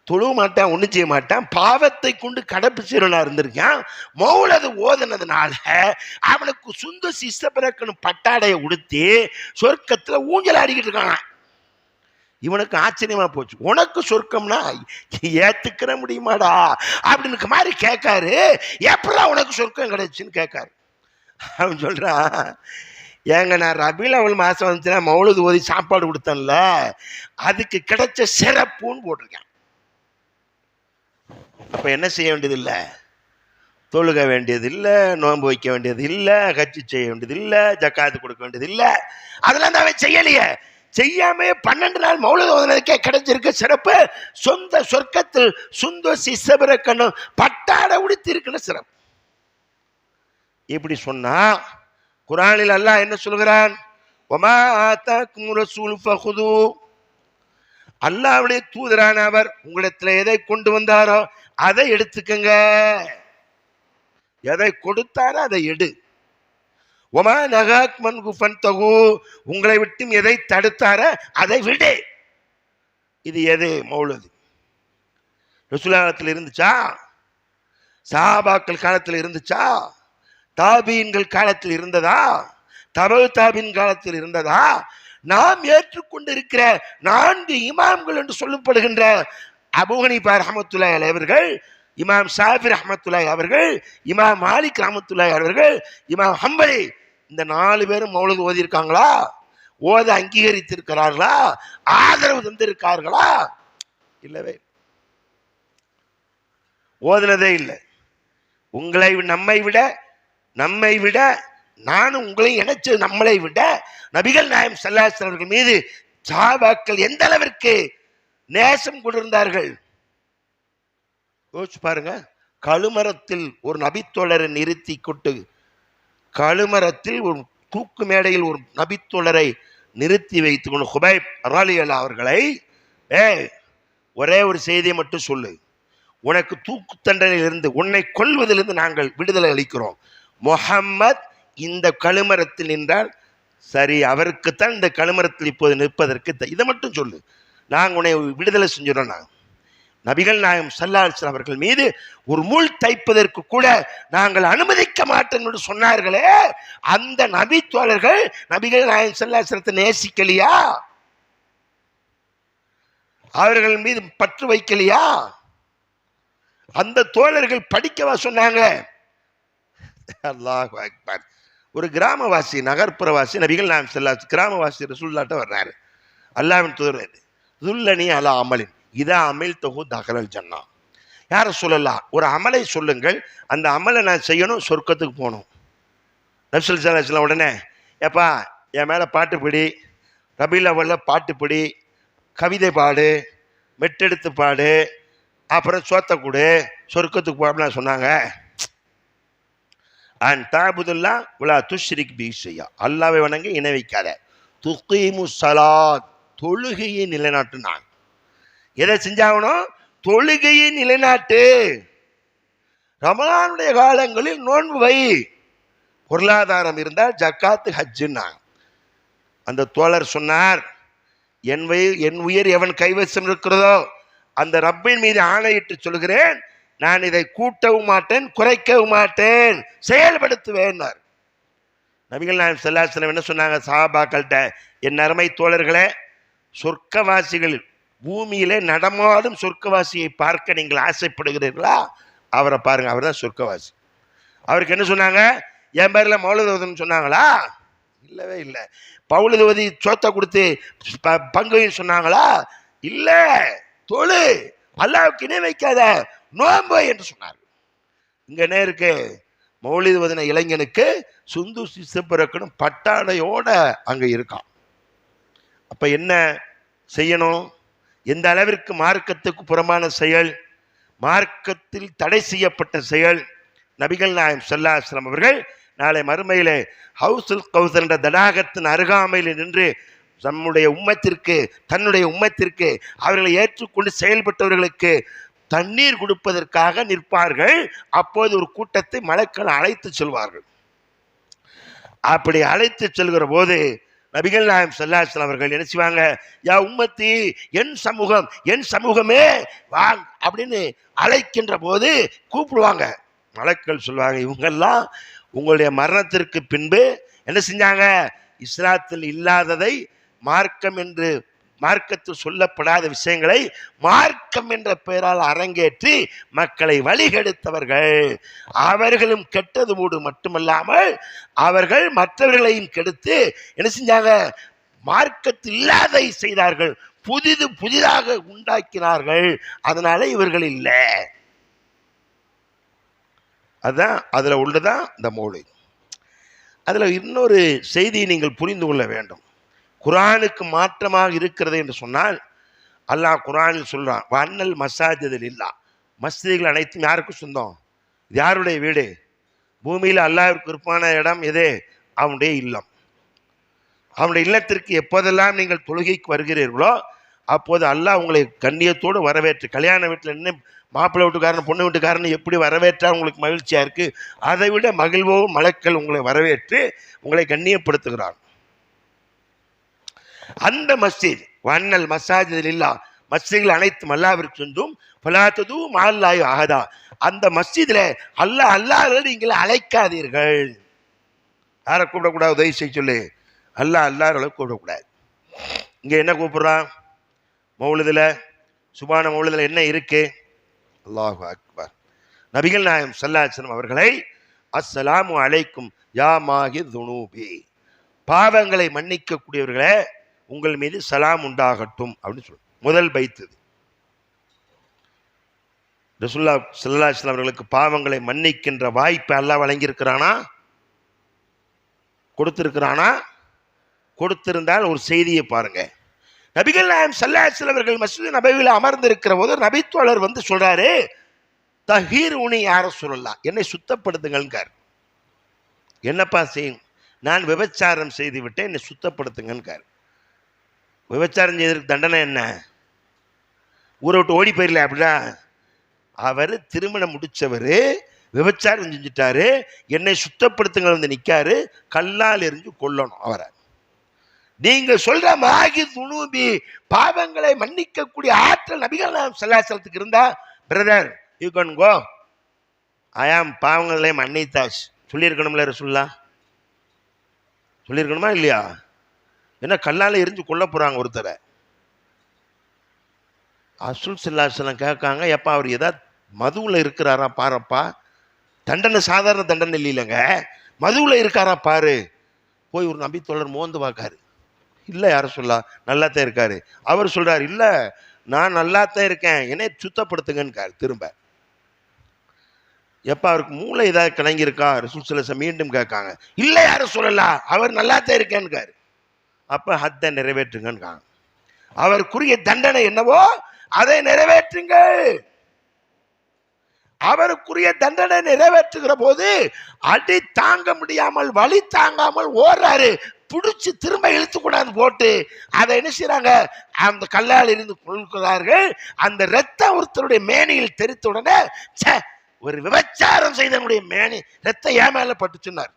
தொழுவ மாட்டான், ஒன்றும் செய்ய மாட்டான், பாவத்தை கொண்டு கடப்பு சீரனா இருந்திருக்கான். மௌலிது ஓதுனதுனால அவனுக்கு சுந்த சிஸ்தபிறக்கணும் பட்டாடையை உடுத்தி சொர்க்கத்தில் ஊஞ்சல் ஆடிக்கிட்டு இருக்கான். இவனுக்கு ஆச்சரியமா போச்சு. உனக்கு சொர்க்கம்னா ஏத்துக்கிற முடியுமாடா அப்படின்னு மாதிரி கேட்காரு. எப்படா உனக்கு சொர்க்கம் கிடைச்சுன்னு கேட்காரு. அவன் சொல்றான், ஏங்க நான் ரபீல் அவல் மாசம் வந்துச்சுன்னா மௌலிது ஓதி சாப்பாடு கொடுத்தேன்ல, அதுக்கு கிடைச்ச சிறப்புன்னு போட்டிருக்கேன். அப்ப என்ன செய்ய வேண்டியதில்லை? தொழுக வேண்டியது இல்லை, நோன்பு வைக்க வேண்டியது இல்லை, கட்சி செய்ய வேண்டியது இல்லை, ஜக்காத்து கொடுக்க வேண்டியது இல்லை. அதெல்லாம் தான் அவன் செய்யலையே. செய்யாம 12 நாள் மௌலித் ஓதுனதுக்கே கிடைச்சிருக்க சிறப்பு. சொந்த சொர்க்கத்தில் சுந்த சிசபிரக்கணும் பட்டாட உடுத்தி இருக்குன்னு சிறப்பு. இப்படி சொன்னா குர்ஆனில் அல்லாஹ் என்ன சொல்கிறான்? வமா ஆதாக்கும் ரசூல் ஃபகுது. அல்லாஹ்வுடைய தூதரான அவர் உங்களிடத்துல எதை கொண்டு வந்தாரோ அதை எடுத்துக்கங்க. எதை கொடுத்தாரோ அதை எடு. ஒமா நகாக் மன்கு ஃபன்தகு. உங்களை விட்டும் எதை தடுத்தார அதை விடு. இது எது? மௌலித். ரசூலுல்லாஹ் காலத்தில் இருந்துச்சா? சஹாபாக்கள் காலத்தில் இருந்துச்சா? தாபீன்கள் காலத்தில் இருந்ததா? தபு தாபீன் காலத்தில் இருந்ததா? நாம் ஏற்றுக்கொண்டிருக்கிற 4 இமாம்கள் என்று சொல்லப்படுகின்ற அபூ ஹனீஃபா ரஹ்மத்துல்லாஹி அலைஹி அவர்கள், இமாம் ஷாஃபி ரஹ்மத்துல்லாஹி அவர்கள், இமாம் மாலிக் ரஹ்மத்துல்லாஹி அவர்கள், இமாம் ஹம்பலி, இந்த 4 பேரும் மௌலித் ஓதி இருக்காங்களா? ஓத அங்கீகரித்திருக்கிறார்களா? ஆதரவு தந்திருக்கார்களா? இல்லவே ஓதுனதே இல்லை. உங்களை நம்மை விட நானும் உங்களை இணைச்சு நம்மளை விட நபிகள் நாயகம் ஸல்லல்லாஹு அலைஹி வஸல்லம் அவர்கள் மீது சஹாபாக்கள் எந்த அளவிற்கு நேசம் கொண்டிருந்தார்கள் யோசிச்சு பாருங்க. கழுமரத்தில் ஒரு நபித்தோழரை நிறுத்தி கொண்டு, கழுமரத்தில் ஒரு தூக்கு மேடையில் ஒரு நபித்தோழரை நிறுத்தி வைத்துக் கொண்டு ஹுபைப் ரலியல்லாஹு அவர்களை, ஒரே ஒரு செய்தியை மட்டும் சொல்லு, உனக்கு தூக்கு தண்டனையிலிருந்து உன்னை கொல்வதிலிருந்து நாங்கள் விடுதலை அளிக்கிறோம். முஹம்மத் இந்த கழுமரத்தில் நின்றால் சரி, அவருக்குத்தான் இந்த கழுமரத்தில் இப்போது நிற்பதற்கு இதை மட்டும் சொல்லு, நாங்கள் உன்னை விடுதலை செஞ்சிடறோம். நபிகள் நாயகம் ஸல்லல்லாஹு அலைஹி வஸல்லம் அவர்கள் மீது ஒரு முள் தைப்பதற்கு கூட நாங்கள் அனுமதிக்க மாட்டோம் என்று சொன்னார்களே, அந்த நபி தோழர்கள் நபிகள் நாயகம் ஸல்லல்லாஹு அலைஹி வஸல்லத்தை நேசிக்கலையா? அவர்கள் மீது பற்று வைக்கலையா? அந்த தோழர்கள் படிக்கவா சொன்னாங்க? அல்லாஹ் அக்பர். ஒரு கிராமவாசி, நகர்ப்புறவாசி நபிகள் நாயகம் ஸல்லல்லாஹு அலைஹி வஸல்லம், கிராமவாசி ரசூலுல்லாஹ்ட்ட வர்றாரு. அல்லாஹ்வின் தூதர், துல்லனி அலா அமலின் இதா அமில் தொகு தகலல் ஜன்னா. யார சொல்லலாம், ஒரு அமலை சொல்லுங்கள், அந்த அமலை நான் செய்யணும், சொர்க்கத்துக்கு போகணும். நபி ஸல்லல்லாஹு அலைஹி வஸல்லம் உடனே, ஏப்பா என் மேலே பாட்டு பிடி, ரபீல் அவ்வல்ல பாட்டு பிடி, கவிதை பாடு, மெட்டெடுத்து பாடு, அப்புறம் சோத்த கொடு, சொர்க்கத்துக்கு போகலாம் சொன்னாங்க. அன் தாபுதுல்லா உலா துஷ்ரிக் பி ஷையா. அல்லாஹ்வை வணங்கி இணை வைக்காத. துகீமு ஸலாத், தொழுகையை நிலைநாட்டுனாங்க. எதை செஞ்சாகணும்? தொழுகையை நிலைநாட்டு. ரமலானுடைய காலங்களில் நோன்பு வை. பொருளாதாரம் இருந்தால் ஜக்காத்து ஹஜ்ஜுன்னா. அந்த தோழர் சொன்னார், என் உயிர் எவன் கைவசம் இருக்கிறதோ அந்த ரப்பின் மீது ஆணையிட்டு சொல்கிறேன், நான் இதை கூட்டவும் மாட்டேன், குறைக்கவும் மாட்டேன், செயல்படுத்துவேன். நபிகள் நாயகம் ஸல்லல்லாஹு அலைஹி வஸல்லம் என்ன சொன்னாங்க சஹாபாக்கள்கிட்ட? என் அருமை தோழர்களே, சொர்க்கவாசிகள் பூமியிலே நடமாடும் சொர்க்கவாசியை பார்க்க நீங்கள் ஆசைப்படுகிறீர்களா? அவரை பாருங்க, அவர் தான் சொர்க்கவாசி. அவருக்கு என்ன சொன்னாங்க? என் பேரில் மௌலித் ஓதுன்னு சொன்னாங்களா? இல்லவே இல்லை. மௌலித் ஓதி சோத்த கொடுத்து பங்குன்னு சொன்னாங்களா? இல்லை. தொழு, அல்லாஹ்வுக்கு இணை வைக்காத, நோன்பு என்று சொன்னார். இங்க என்ன இருக்கு? மௌலித் ஓதின இளைஞனுக்கு சுந்து சிசப்பிறக்கணும் பட்டாடையோட அங்க இருக்கான். அப்ப என்ன செய்யணும்? எந்த அளவிற்கு மார்க்கத்துக்கு புறமான செயல், மார்க்கத்தில் தடை செய்யப்பட்ட செயல். நபிகள் நாயகம் ஸல்லல்லாஹு அலைஹி வஸல்லம் அவர்கள் நாளை மறுமையிலே ஹவுசுல் கௌசர் என்ற தடாகத்தின் அருகாமையில் நின்று தன்னுடைய உம்மத்திற்கு அவர்களை ஏற்றுக்கொண்டு செயல்பட்டவர்களுக்கு தண்ணீர் கொடுப்பதற்காக நிற்பார்கள். அப்போது ஒரு கூட்டத்தை மலக்கள் அழைத்து செல்வார்கள். அப்படி அழைத்து செல்கிற போது நபிகள் நாயகம் ஸல்லல்லாஹு அலைஹி வஸல்லம் அவர்கள் என்ன செய்வாங்க? யா உம்மத்தி, என் சமூகமே வாங்க அப்படின்னு அழைக்கின்ற போது கூப்பிடுவாங்க. மலக்கள் சொல்லுவாங்க, இவங்கெல்லாம் உங்களுடைய மரணத்திற்கு பின்பு என்ன செஞ்சாங்க? இஸ்லாத்தில் இல்லாததை மார்க்கம் என்று, மார்க்கத்தில் சொல்லப்படாத விஷயங்களை மார்க்கம் என்ற பெயரால் அரங்கேற்றி மக்களை வழிகெடுத்தவர்கள். அவர்களும் கெட்டது மூடு மட்டுமல்லாமல் அவர்கள் மற்றவர்களையும் கெடுத்து என்ன செஞ்சாங்க? மார்க்கத்தில் இல்லாதை செய்தார்கள், புதிதாக உண்டாக்கினார்கள். அதனால இவர்கள் இல்லை. அதுதான் அதில் உள்ளதான் இந்த மௌலித். அதில் இன்னொரு செய்தியை நீங்கள் புரிந்து கொள்ள வேண்டும். குர்ஆனுக்கு மாற்றமாக இருக்கிறது என்று சொன்னால் அல்லாஹ் குர்ஆனில் சொல்றான், வன்னல் மசாஜிதில் இல்லா, மஸ்ஜிதுகள் அனைத்தும் யாருக்கு சொந்தம்? இது யாருடைய வீடு? பூமியில் அல்லாஹ்விற்கு விருப்பமான இடம் எது? அவனுடைய இல்லம். அவனுடைய இல்லத்திற்கு எப்போதெல்லாம் நீங்கள் தொழுகைக்கு வருகிறீர்களோ அப்போது அல்லாஹ் உங்களை கண்ணியத்தோடு வரவேற்று, கல்யாண வீட்டில் என்ன மாப்பிள்ளை வீட்டுக்காரன் பொண்ணு வீட்டுக்காரன் எப்படி வரவேற்றா உங்களுக்கு மகிழ்ச்சியாக இருக்குது, அதை விட மகிழ்வோ மலக்கள் உங்களை வரவேற்று உங்களை கண்ணியப்படுத்துகிறான். அந்த மஸ்ஜித் வன்னல் மசாஜிதில் இல்லா, மஸ்ஜிதுகள் அனைத்தும் அல்லாஹ்விற்கு சொந்தம். ஃபலாத்தது மஅல்லாஹி அஹதா, அந்த மஸ்ஜிதில் அல்லாஹ் அல்லாஹ்வை நீங்கள் அழைக்காதீர்கள். யாரை கூப்பிடக்கூடாது? உதவி செய்ய சொல்லு. அல்லாஹ்வை கூப்பிடக்கூடாது. இங்கே என்ன கூப்பிட்றான்? மௌலிதில், சுபான மௌலிதில் என்ன இருக்கு? அல்லாஹு அக்பர். நபிகள் நாயகம் ஸல்லல்லாஹு அலைஹி வஸல்லம் அவர்களை அஸ்ஸலாமு அலைக்கும் யா மாஹி துனூபி, பாவங்களை மன்னிக்கக்கூடியவர்களே உங்கள் மீது சலாம் உண்டாகட்டும் அப்படின்னு சொல்லு. முதல் பைத்து ரசூலுல்லாஹ் ஸல்லல்லாஹு அலைஹி வஸல்லம் அவர்களுக்கு பாவங்களை மன்னிக்கின்ற வாய்ப்பை அல்லாஹ் வழங்கியிருக்கிறானா? கொடுத்திருக்கிறானா? கொடுத்திருந்தால் ஒரு செய்தியை பாருங்க. நபிகள் நாயகம் ஸல்லல்லாஹு அலைஹி வஸல்லம் அவர்கள் மஸ்ஜித் நபவியில் அமர்ந்திருக்கிற போது நபித்தோழர் வந்து சொல்றாரு, தஹீர் உனி யா ரசூலல்லாஹ், என்னை சுத்தப்படுத்துங்கள்கார். என்னப்பா செய்யும்? நான் விபச்சாரம் செய்து விட்டேன், என்னை சுத்தப்படுத்துங்கள்கார். விபச்சாரம் செய்ததற்கு தண்டனை என்ன? ஊரை விட்டு ஓடி போயிடல அப்படின்னா? அவர் திருமணம் முடிச்சவர் விபச்சாரம் செஞ்சுட்டாரு, என்னை சுத்தப்படுத்துங்க வந்து நிற்காரு, கல்லால் எரிஞ்சு கொல்லணும் அவரை. நீங்க சொல்ற மாகி துனூபி, பாவங்களை மன்னிக்கக்கூடிய ஆற்றல் நபிகள் நாயகம் ஸல்லல்லாஹு அலைஹி வஸல்லத்துக்கு இருந்தா, பிரதர் யூ கேன் கோ, ஐ ஆம் பாவங்களை மன்னித்தாச்சு சொல்லியிருக்கணும்ல ரசூலுல்லாஹ்? சொல்லியிருக்கணுமா இல்லையா? ஏன்னா கல்லால் எரிஞ்சு கொல்ல போறாங்க ஒருத்தரை. ரசூல் ஸல்லல்லாஹு அலைஹி வஸல்லம் கேட்காங்க, எப்பா அவர் ஏதாவது மதுவில் இருக்கிறாரா பாருப்பா, தண்டனை சாதாரண தண்டனை இல்லைங்க, மதுவில் இருக்காரா பாரு. போய் ஒரு நபி தோழர் மோந்து பார்க்காரு, இல்லை யார சொல்லா நல்லாத்தான் இருக்காரு. அவர் சொல்றாரு, இல்லை நான் நல்லாத்தான் இருக்கேன், என்னை சுத்தப்படுத்துங்கன்னு திரும்ப. எப்ப அவருக்கு மூளை ஏதாவது கலங்கியிருக்கா? ரசூல் ஸல்லல்லாஹு அலைஹி வஸல்லம் மீண்டும் கேட்காங்க, இல்லை யார சொல்லலாம், அவர் நல்லாத்தான் இருக்கேன்னு. அப்ப ஹத்தை நிறைவேற்றுங்க. அவருக்குரிய தண்டனை என்னவோ அதை நிறைவேற்றுங்கள். அவருக்குரிய தண்டனை நிறைவேற்றுகிற போது அடி தாங்க முடியாமல் வலி தாங்காமல் ஓடுறாரு, பிடிச்சி திரும்ப இழுத்து கொண்டாந்து போட்டு அதை என்ன செய்யறாங்க, அந்த கல்லால் இருந்து கொள்கிறார்கள். அந்த ரத்தம் ஒருத்தருடைய மேனியில் தெரித்த உடனே, ஒரு விபச்சாரம் செய்தவனுடைய மேனி ரத்தம் ஏன் மேல பட்டு சொன்னார்.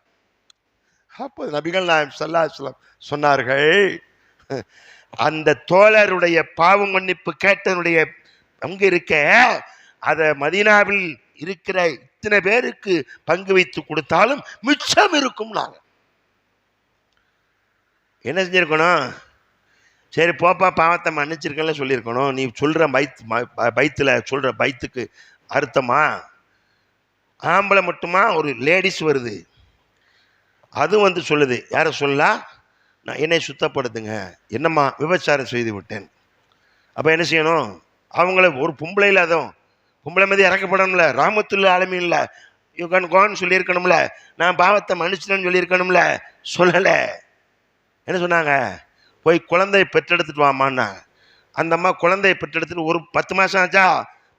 அப்போ நபிகள் நாயகம் ஸல்லல்லாஹு அலைஹி வஸல்லம் சொன்னார்கள், அந்த தோழருடைய பாவ மன்னிப்பு கேட்டனுடைய பங்கு இருக்க, அதை மதீனாவில் இருக்கிற இத்தனை பேருக்கு பங்கு வைத்து கொடுத்தாலும் மிச்சம் இருக்கும். நாங்க என்ன செஞ்சிருக்கணும்? சரி போப்பா பாவத்தை மன்னிச்சிருக்கல சொல்லியிருக்கணும். நீ சொல்ற பைத்துல சொல்ற பைத்துக்கு அர்த்தமா ஆம்பளை மட்டுமா? ஒரு லேடிஸ் வருது, அது வந்து சொல்லுது, யார சொல்லலாம், நான் என்னை சுத்தப்படுத்துங்க, என்னம்மா விபச்சாரம் செய்து விட்டேன். அப்போ என்ன செய்யணும்? அவங்கள ஒரு பொம்பளை இல்லாதவன் பொம்பளை மீது இறக்கப்படணும்ல, ராமத்துல்ல ஆலமீன்ல யூ கேன் கோன்னு சொல்லியிருக்கணும்ல, நான் பாவத்தை மன்னிச்சிட்டேன்னு சொல்லியிருக்கணும்ல, சொல்லலை. என்ன சொன்னாங்க? போய் குழந்தையை பெற்றெடுத்துட்டு வாமான்னா. அந்த அம்மா குழந்தையை பெற்றெடுத்துட்டு ஒரு 10 மாதம் ஆச்சா,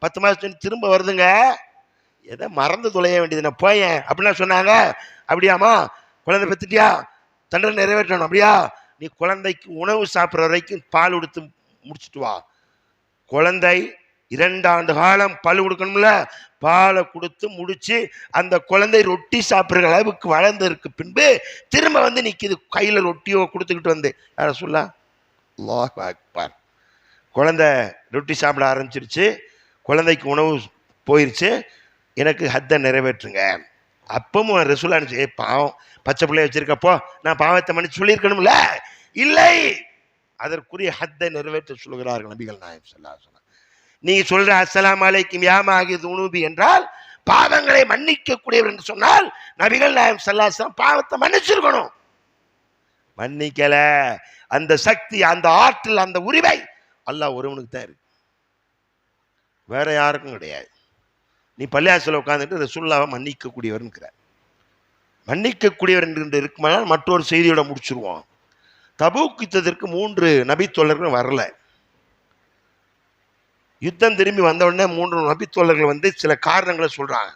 10 மாதம் திரும்ப வருதுங்க, எதை மறந்து தொலைய வேண்டியது நான் போயேன் அப்படின்னா சொன்னாங்க. அப்படியாம்மா குழந்தை பெற்றுட்டியா, தண்டனை நிறைவேற்றணும். அப்படியா, நீ குழந்தைக்கு உணவு சாப்பிட்ற வரைக்கும் பால் கொடுத்து முடிச்சுட்டு வா. குழந்தை 2 ஆண்டு காலம் பால் கொடுக்கணும்ல, பாலை கொடுத்து முடிச்சு அந்த குழந்தை ரொட்டி சாப்பிட்ற அளவுக்கு வளர்ந்ததுக்கு பின்பு திரும்ப வந்து நிற்கிது, கையில் ரொட்டியோ கொடுத்துக்கிட்டு வந்து. யார சொல்லா? அல்லாஹ் அக்பர். குழந்தை ரொட்டி சாப்பிட ஆரம்பிச்சிருச்சு, குழந்தைக்கு உணவு போயிருச்சு, எனக்கு ஹத்தை நிறைவேற்றுங்க. அப்பவும் ரசூலா இருந்துச்சு, பாவம் பச்சை பிள்ளைய வச்சிருக்கப்போ நான் பாவத்தை மன்னிச்சு சொல்லியிருக்கணும்ல, இல்லை, அதற்குரிய ஹத்தை நிறைவேற்ற சொல்கிறார்கள் நபிகள் நாயகம் ஸல்லல்லாஹு அலைஹி வஸல்லம். நீங்க சொல்ற அஸ்ஸலாமு அலைக்கும் யா மாஹி துனூபி என்றால் பாவங்களை மன்னிக்க கூடியவர் என்று சொன்னால் நபிகள் நாயகம் ஸல்லல்லாஹு அலைஹி வஸல்லம் பாவத்தை மன்னிச்சிருக்கணும். மன்னிக்கல. அந்த சக்தி, அந்த ஆற்றல், அந்த உரிமை அல்லாஹ் ஒருவனுக்கு தான் இருக்கு, வேற யாருக்கும் கிடையாது. நீ பள்ளியாசல உட்காந்துட்டு ரசூலுல்லாவை மன்னிக்கக்கூடியவர்ங்கிற. மன்னிக்கக்கூடியவர் என்று இருக்குமானால் மற்றொரு செய்தியோட முடிச்சிருவோம். தபூக் யுத்தத்திற்கு 3 நபித்தோழர்கள் வரல. யுத்தம் திரும்பி வந்த உடனே 3 நபித்தோழர்கள் சில காரணங்களை சொல்றாங்க.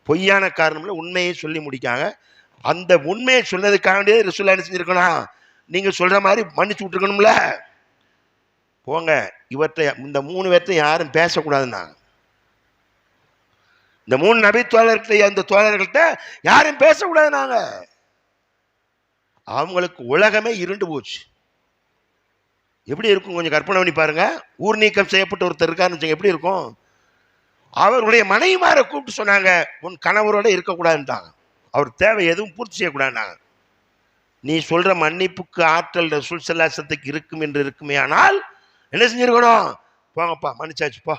பொய்யான காரணம்ல உண்மையை சொல்லி முடிக்காங்க. அந்த உண்மையை சொன்னதுக்காக வேண்டியது ரசூலுல்லாஹ் என்ன செஞ்சிருக்கணும், நீங்க சொல்ற மாதிரி மன்னிச்சு விட்டுருக்கணும்ல. போங்க, இவற்றை இந்த 3 பேர்த்தை யாரும் பேசக்கூடாதுன்னா, இந்த 3 நபித்தோழர்கிட்ட அந்த தோழர்கள்ட்ட யாரும் பேசக்கூடாது. நாங்க அவங்களுக்கு உலகமே இருண்டு போச்சு. எப்படி இருக்கும் கொஞ்சம் கற்பனை பண்ணி பாருங்க. ஊர் நீக்கம் செய்யப்பட்ட ஒருத்தர் இருக்காருன்னு எப்படி இருக்கும்? அவருடைய மனைவிமார கூப்பிட்டு சொன்னாங்க, உன் கணவரோட இருக்கக்கூடாதுன்ட்டாங்க. அவர் தேவை எதுவும் பூர்த்தி செய்யக்கூடாதுன்னாங்க. நீ சொல்ற மன்னிப்புக்கு ஆற்றல் ரசூல் ஸல்லல்லாஹு அலைஹி வஸல்லம் இருக்கும் என்று இருக்குமே, ஆனால் என்ன செஞ்சிருக்கணும், போங்கப்பா மன்னிச்சாச்சுப்பா.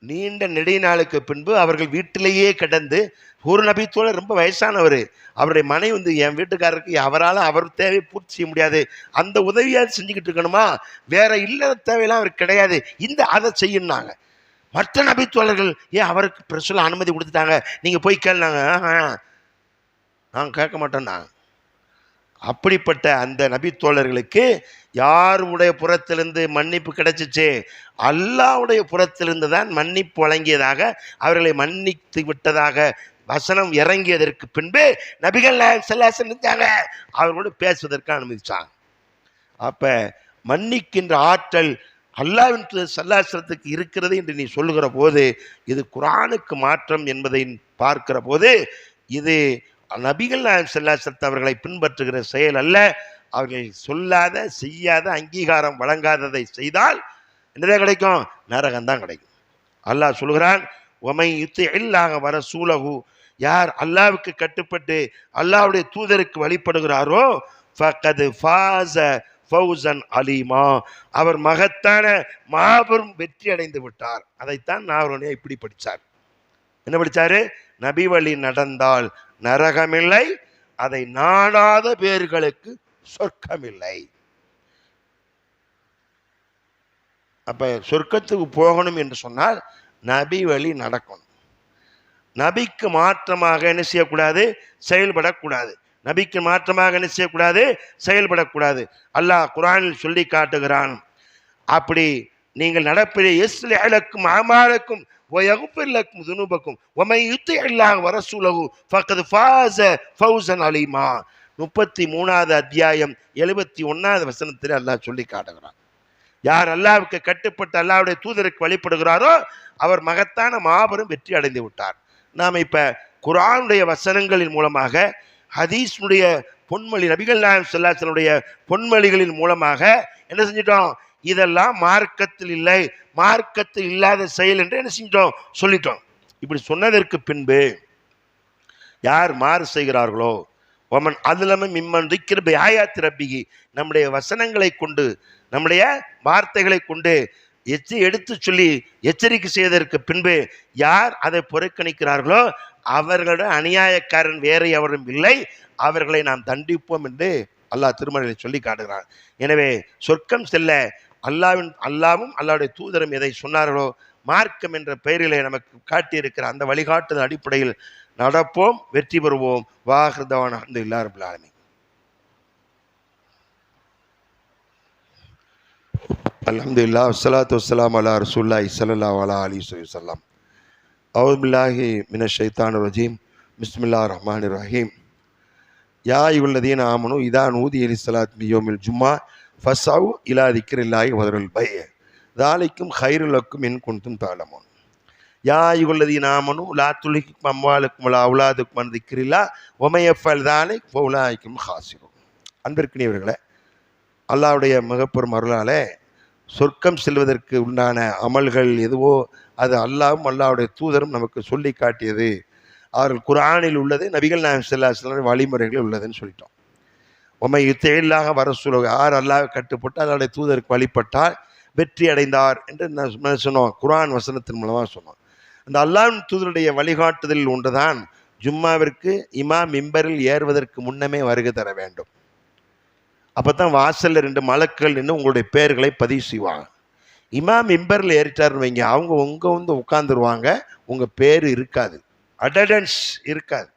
நீண்ட நெடுநாளுக்கு பின்பு அவர்கள் வீட்டிலேயே கிடந்து, ஒரு நபித்தோழர் ரொம்ப வயசானவர், அவருடைய மனைவி என் வீட்டுக்காரருக்கு அவரால் அவர் தேவையை பூர்த்தி செய்ய முடியாது, அந்த உதவியாவது செஞ்சுக்கிட்டு இருக்கணுமா, வேற இல்லற தேவையெல்லாம் அவருக்கு கிடையாது, அதை செய்யணும்னாங்க. மற்ற நபித்தோழர்கள் ஏன் அவருக்கு பிரசுல அனுமதி கொடுத்துட்டாங்க, நீங்க போய் கேளுனாங்க. நாங்கள் கேட்க மாட்டோம்னா. அப்படிப்பட்ட அந்த நபித்தோழர்களுக்கு யாருடைய புறத்திலிருந்து மன்னிப்பு கிடைச்சிச்சு? அல்லாஹ்வுடைய புறத்திலிருந்து தான் மன்னிப்பு வழங்கியதாக, அவர்களை மன்னித்து விட்டதாக வசனம் இறங்கியதற்கு பின்பு நபிகள் நாயகம் ஸல்லல்லாஹு அலைஹி வஸல்லம் அவர்களோடு பேசுவதற்கு அனுமதிச்சாங்க. அப்ப மன்னிக்கின்ற ஆற்றல் அல்லாஹ்வின் ஸல்லல்லாஹு அலைஹி வஸல்லத்துக்கு இருக்கிறது என்று நீ சொல்லுகிற போது, இது குர்ஆனுக்கு மாற்றம் என்பதை பார்க்கிற போது, இது நபிகள் நாயகம் ஸல்லல்லாஹு அலைஹி வஸல்லம் அவர்களை பின்பற்றுகிற செயல் அல்ல. அவர்கள் சொல்லாத செய்யாத அங்கீகாரம் வழங்காததை செய்தால் என்னதான் கிடைக்கும்? நரகம்தான் கிடைக்கும். அல்லாஹ் சொல்கிறான், ஒமை யுத்திஇல்லாஹ வ ரசூலஹு, யார் அல்லாஹ்வுக்கு கட்டுப்பட்டு அல்லாஹ்வுடைய தூதருக்கு வழிபடுகிறாரோ, ஃபக்கத் ஃபாஸ ஃபௌஸன் அலீமா, அவர் மகத்தான மாபெரும் வெற்றி அடைந்து விட்டார். அதைத்தான் நாவரணியா இப்படி படித்தார். என்ன படித்தாரு? நபி வழி நடந்தால் நரகமில்லை, அதை நாடாத பேர்களுக்கு சொர்க்கமில்லை. அப்ப சொர்க்கத்துக்கு போகணும் என்று சொன்னால் நபி வழி நடக்கணும். நபிக்கு மாற்றமாக என்ன செய்யக்கூடாது? செயல்படக்கூடாது. நபிக்கு மாற்றமாக என்ன செய்யக்கூடாது? செயல்படக்கூடாது. அல்லாஹ் குர்ஆனில் சொல்லி காட்டுகிறான், அப்படி நீங்கள் நடப்பிலே யஸ்லிஹ் லக்கும் அமாலக்கும் வ யக்ஃபிர் லக்கும் ذுனூபக்கும் வ மன் யுத்திஇல்லாஹ வ ரசூலஹு ஃபக்கத் ஃபாஸ ஃபௌஸன் அலீமா. 33வது அத்தியாயம் 71வது வசனத்தில் அல்லாஹ் சொல்லி காட்டுகிறான், யார் அல்லாஹ்வுக்கு கட்டுப்பட்டு அல்லாஹ்வுடைய தூதருக்கு வழிபடுகிறாரோ அவர் மகத்தான மாபெரும் வெற்றி அடைந்து விட்டார். நாம் இப்ப குர்ஆனுடைய வசனங்களின் மூலமாக, ஹதீஸுடைய பொன்மொழி, நபிகள் நாயகம் ஸல்லல்லாஹு அலைஹி வஸல்லம் பொன்மொழிகளின் மூலமாக என்ன செஞ்சிட்டோம்? இதெல்லாம் மார்க்கத்தில் இல்லை, மார்க்கத்தில் இல்லாத செயல் என்று என்ன செஞ்சிட்டோம்? சொல்லிட்டோம். இப்படி சொன்னதற்கு பின்பு யார் மாறு செய்கிறார்களோ, ஒமன் அதுலம மிம்மன் திக்ர பிஆயாத்தி ரப்பிஹி, நம்முடைய வசனங்களை கொண்டு நம்முடைய வார்த்தைகளை கொண்டு எடுத்து சொல்லி எச்சரிக்கை செய்வதற்கு பின்பு யார் அதை புறக்கணிக்கிறார்களோ அவர்களோட அநியாயக்காரன் வேற எவரும் இல்லை, அவர்களை நாம் தண்டிப்போம் என்று அல்லாஹ் திருமறையில் சொல்லி காட்டுகிறான். எனவே சொர்க்கம் செல்ல அல்லாவும் அல்லாஹ்வுடைய தூதரும் எதை சொன்னார்களோ, மார்க்கம் என்ற பெயரிலே நமக்கு காட்டியிருக்கிற அந்த வழிகாட்டுதல் அடிப்படையில் நடப்போம், வெற்றி பெறுவோம். வாஹிர் தவானா அல்ஹம்துலில்லாஹி ரப்பில் ஆலமீன். அல்ஹம்துலில்லாஹ் வஸ்ஸலாத்து வஸ்ஸலாமு அலா ரசூலில்லாஹி ஸல்லல்லாஹு அலைஹி வஸல்லம். அஊது பில்லாஹி மினஷ் ஷைத்தானிர் ரஜீம். பிஸ்மில்லாஹிர் ரஹ்மானிர் ரஹீம். யா அய்யுஹல்லதீன ஆமனூ இதா நூதிய லிஸ்ஸலாத்தி மின் யௌமில் ஜும்ஆ ஃபஸ்ஸவு இலா திக்ரில்லாஹி வ தருல் பை' ذالிக்கும் கைருல் லக்கும் இன் குன்தும் தஅலமூன். யா அய்யுஹல்லதீன ஆமனூ லா துல்ஹிக்கும் அம்வாலுக்கும் வலா அவுலாதுக்கும் அன் திக்ரில்லாஹ் வ மை யஃஅல் ذلك ஃபஉலாயிகும் ஹாஸிரூன். அன்பிற்கினியவர்களே, அல்லாஹ்வுடைய மிகப்பெரும் அருளாலே சொர்க்கம் செல்வதற்கு உண்டான அமல்கள் எதுவோ அது அல்லாஹ்வும் அல்லாஹ்வுடைய தூதரும் நமக்கு சொல்லி காட்டியது. அவர்கள் குர்ஆனில் உள்ளது, நபிகள் நாயகம் ஸல்லல்லாஹு அலைஹி வஸல்லம் வழிமுறைகள் உள்ளதுன்னு சொல்லிட்டோம். உமை யுத்திஇல்லாஹ வ ரசூலஹு, யார் அல்லாஹ்வை கட்டுப்பட்டு அல்லாஹ்வுடைய தூதருக்கு வழிபட்டால் வெற்றி அடைந்தார் என்று நான் சொன்னோம். குர்ஆன் வசனத்தின் மூலமாக சொன்னோம். அந்த அல்லாஹ்வின் தூதருடைய வழிகாட்டுதலில் ஒன்றுதான் ஜும்மாவிற்கு இமாம் மிம்பரில் ஏறுவதற்கு முன்னமே வருகை தர வேண்டும். அப்போ தான் வாசலில் 2 மலக்குகள் நின்று உங்களுடைய பெயர்களை பதிவு செய்வாங்க. இமாம் மிம்பரில் ஏறிட்டாருன்னு வைங்க, அவங்க வந்து உட்காந்துருவாங்க, உங்கள் பேர் இருக்காது, அட்டண்டன்ஸ் இருக்காது.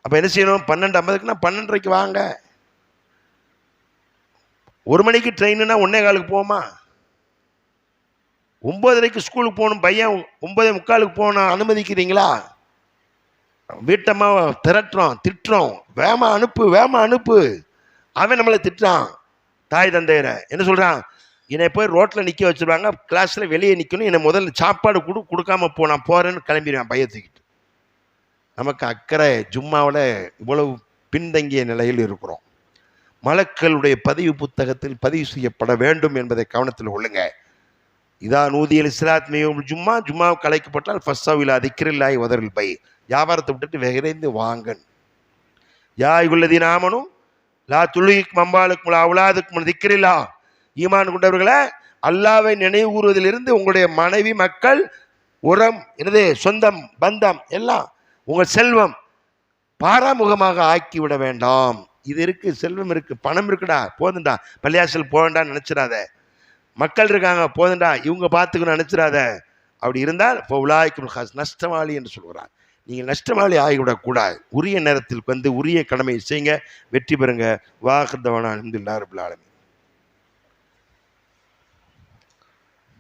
அப்போ என்ன செய்யணும்? 12:50க்குன்னா 12:30க்கு வாங்க. 1 மணிக்கு ட்ரெயினுன்னா 1:15க்கு போமா? 9:30க்கு ஸ்கூலுக்கு போகணும் பையன், 9:45க்கு போகணும், அனுமதிக்கிறீங்களா? வீட்டம்மா திரட்டுறோம், திட்டுறோம், வேமா அனுப்பு வேமா அனுப்பு. அவன் நம்மளை திட்டுறான், தாய் தந்தையரை. என்ன சொல்கிறான்? என்னை போய் ரோட்டில் நிற்க வச்சுருவாங்க, கிளாஸில் வெளியே நிற்கணும், என்னை முதல்ல சாப்பாடு கொடுக்காம போ, நான் போகிறேன்னு கிளம்பிடுவேன் பையன் தூக்கிட்டு. நமக்கு அக்கறை ஜும்மாவில் இவ்வளவு பின்தங்கிய நிலையில் இருக்கிறோம். மலக்களுடைய பதிவு புத்தகத்தில் பதிவு செய்யப்பட வேண்டும் என்பதை கவனத்தில் கொள்ளுங்க. இதா நூதியல் இஸ்லாத்மியும் ஜும்மா, ஜும்மா கலைக்கப்பட்டால் ஃபஸ்ஸாவிலா திக்ரில்லாஹி வதரில் பை, வியாபாரத்தை விட்டுட்டு விரைந்து வாங்கன். யா அய்யுஹல்லதீன ஆமனூ லா துல்ஹிக்கும் அம்வாலுக்கும் வலா அவுலாதுக்கும் திக்ரில்லா, ஈமான் கொண்டவர்களே, அல்லாஹ்வை நினைவு கூறுவதிலிருந்து உங்களுடைய மனைவி, மக்கள், உரம், எனது சொந்தம், பந்தம் எல்லாம், உங்கள் செல்வம் பாராமுகமாக ஆக்கிவிட வேண்டாம். இது இருக்கு, செல்வம் இருக்கு, பணம் இருக்குடா, போதுண்டா, பள்ளியாசல் போவேண்டான்னு நினைச்சிடாத, மக்கள் இருக்காங்க போதுண்டா, இவங்க பார்த்துக்கணும் நினைச்சிடாத. அப்படி இருந்தால் இப்போ உலாய்க்கும் நஷ்டவாளி என்று சொல்கிறார். நீங்கள் நஷ்டவாளி ஆகிவிடக்கூடாது. உரிய நேரத்தில் வந்து உரிய கடமையை செய்யுங்க, வெற்றி பெறுங்க. வாஹிர் தவானா அல்ஹம்துலில்லாஹி ரப்பில் ஆலமீன்.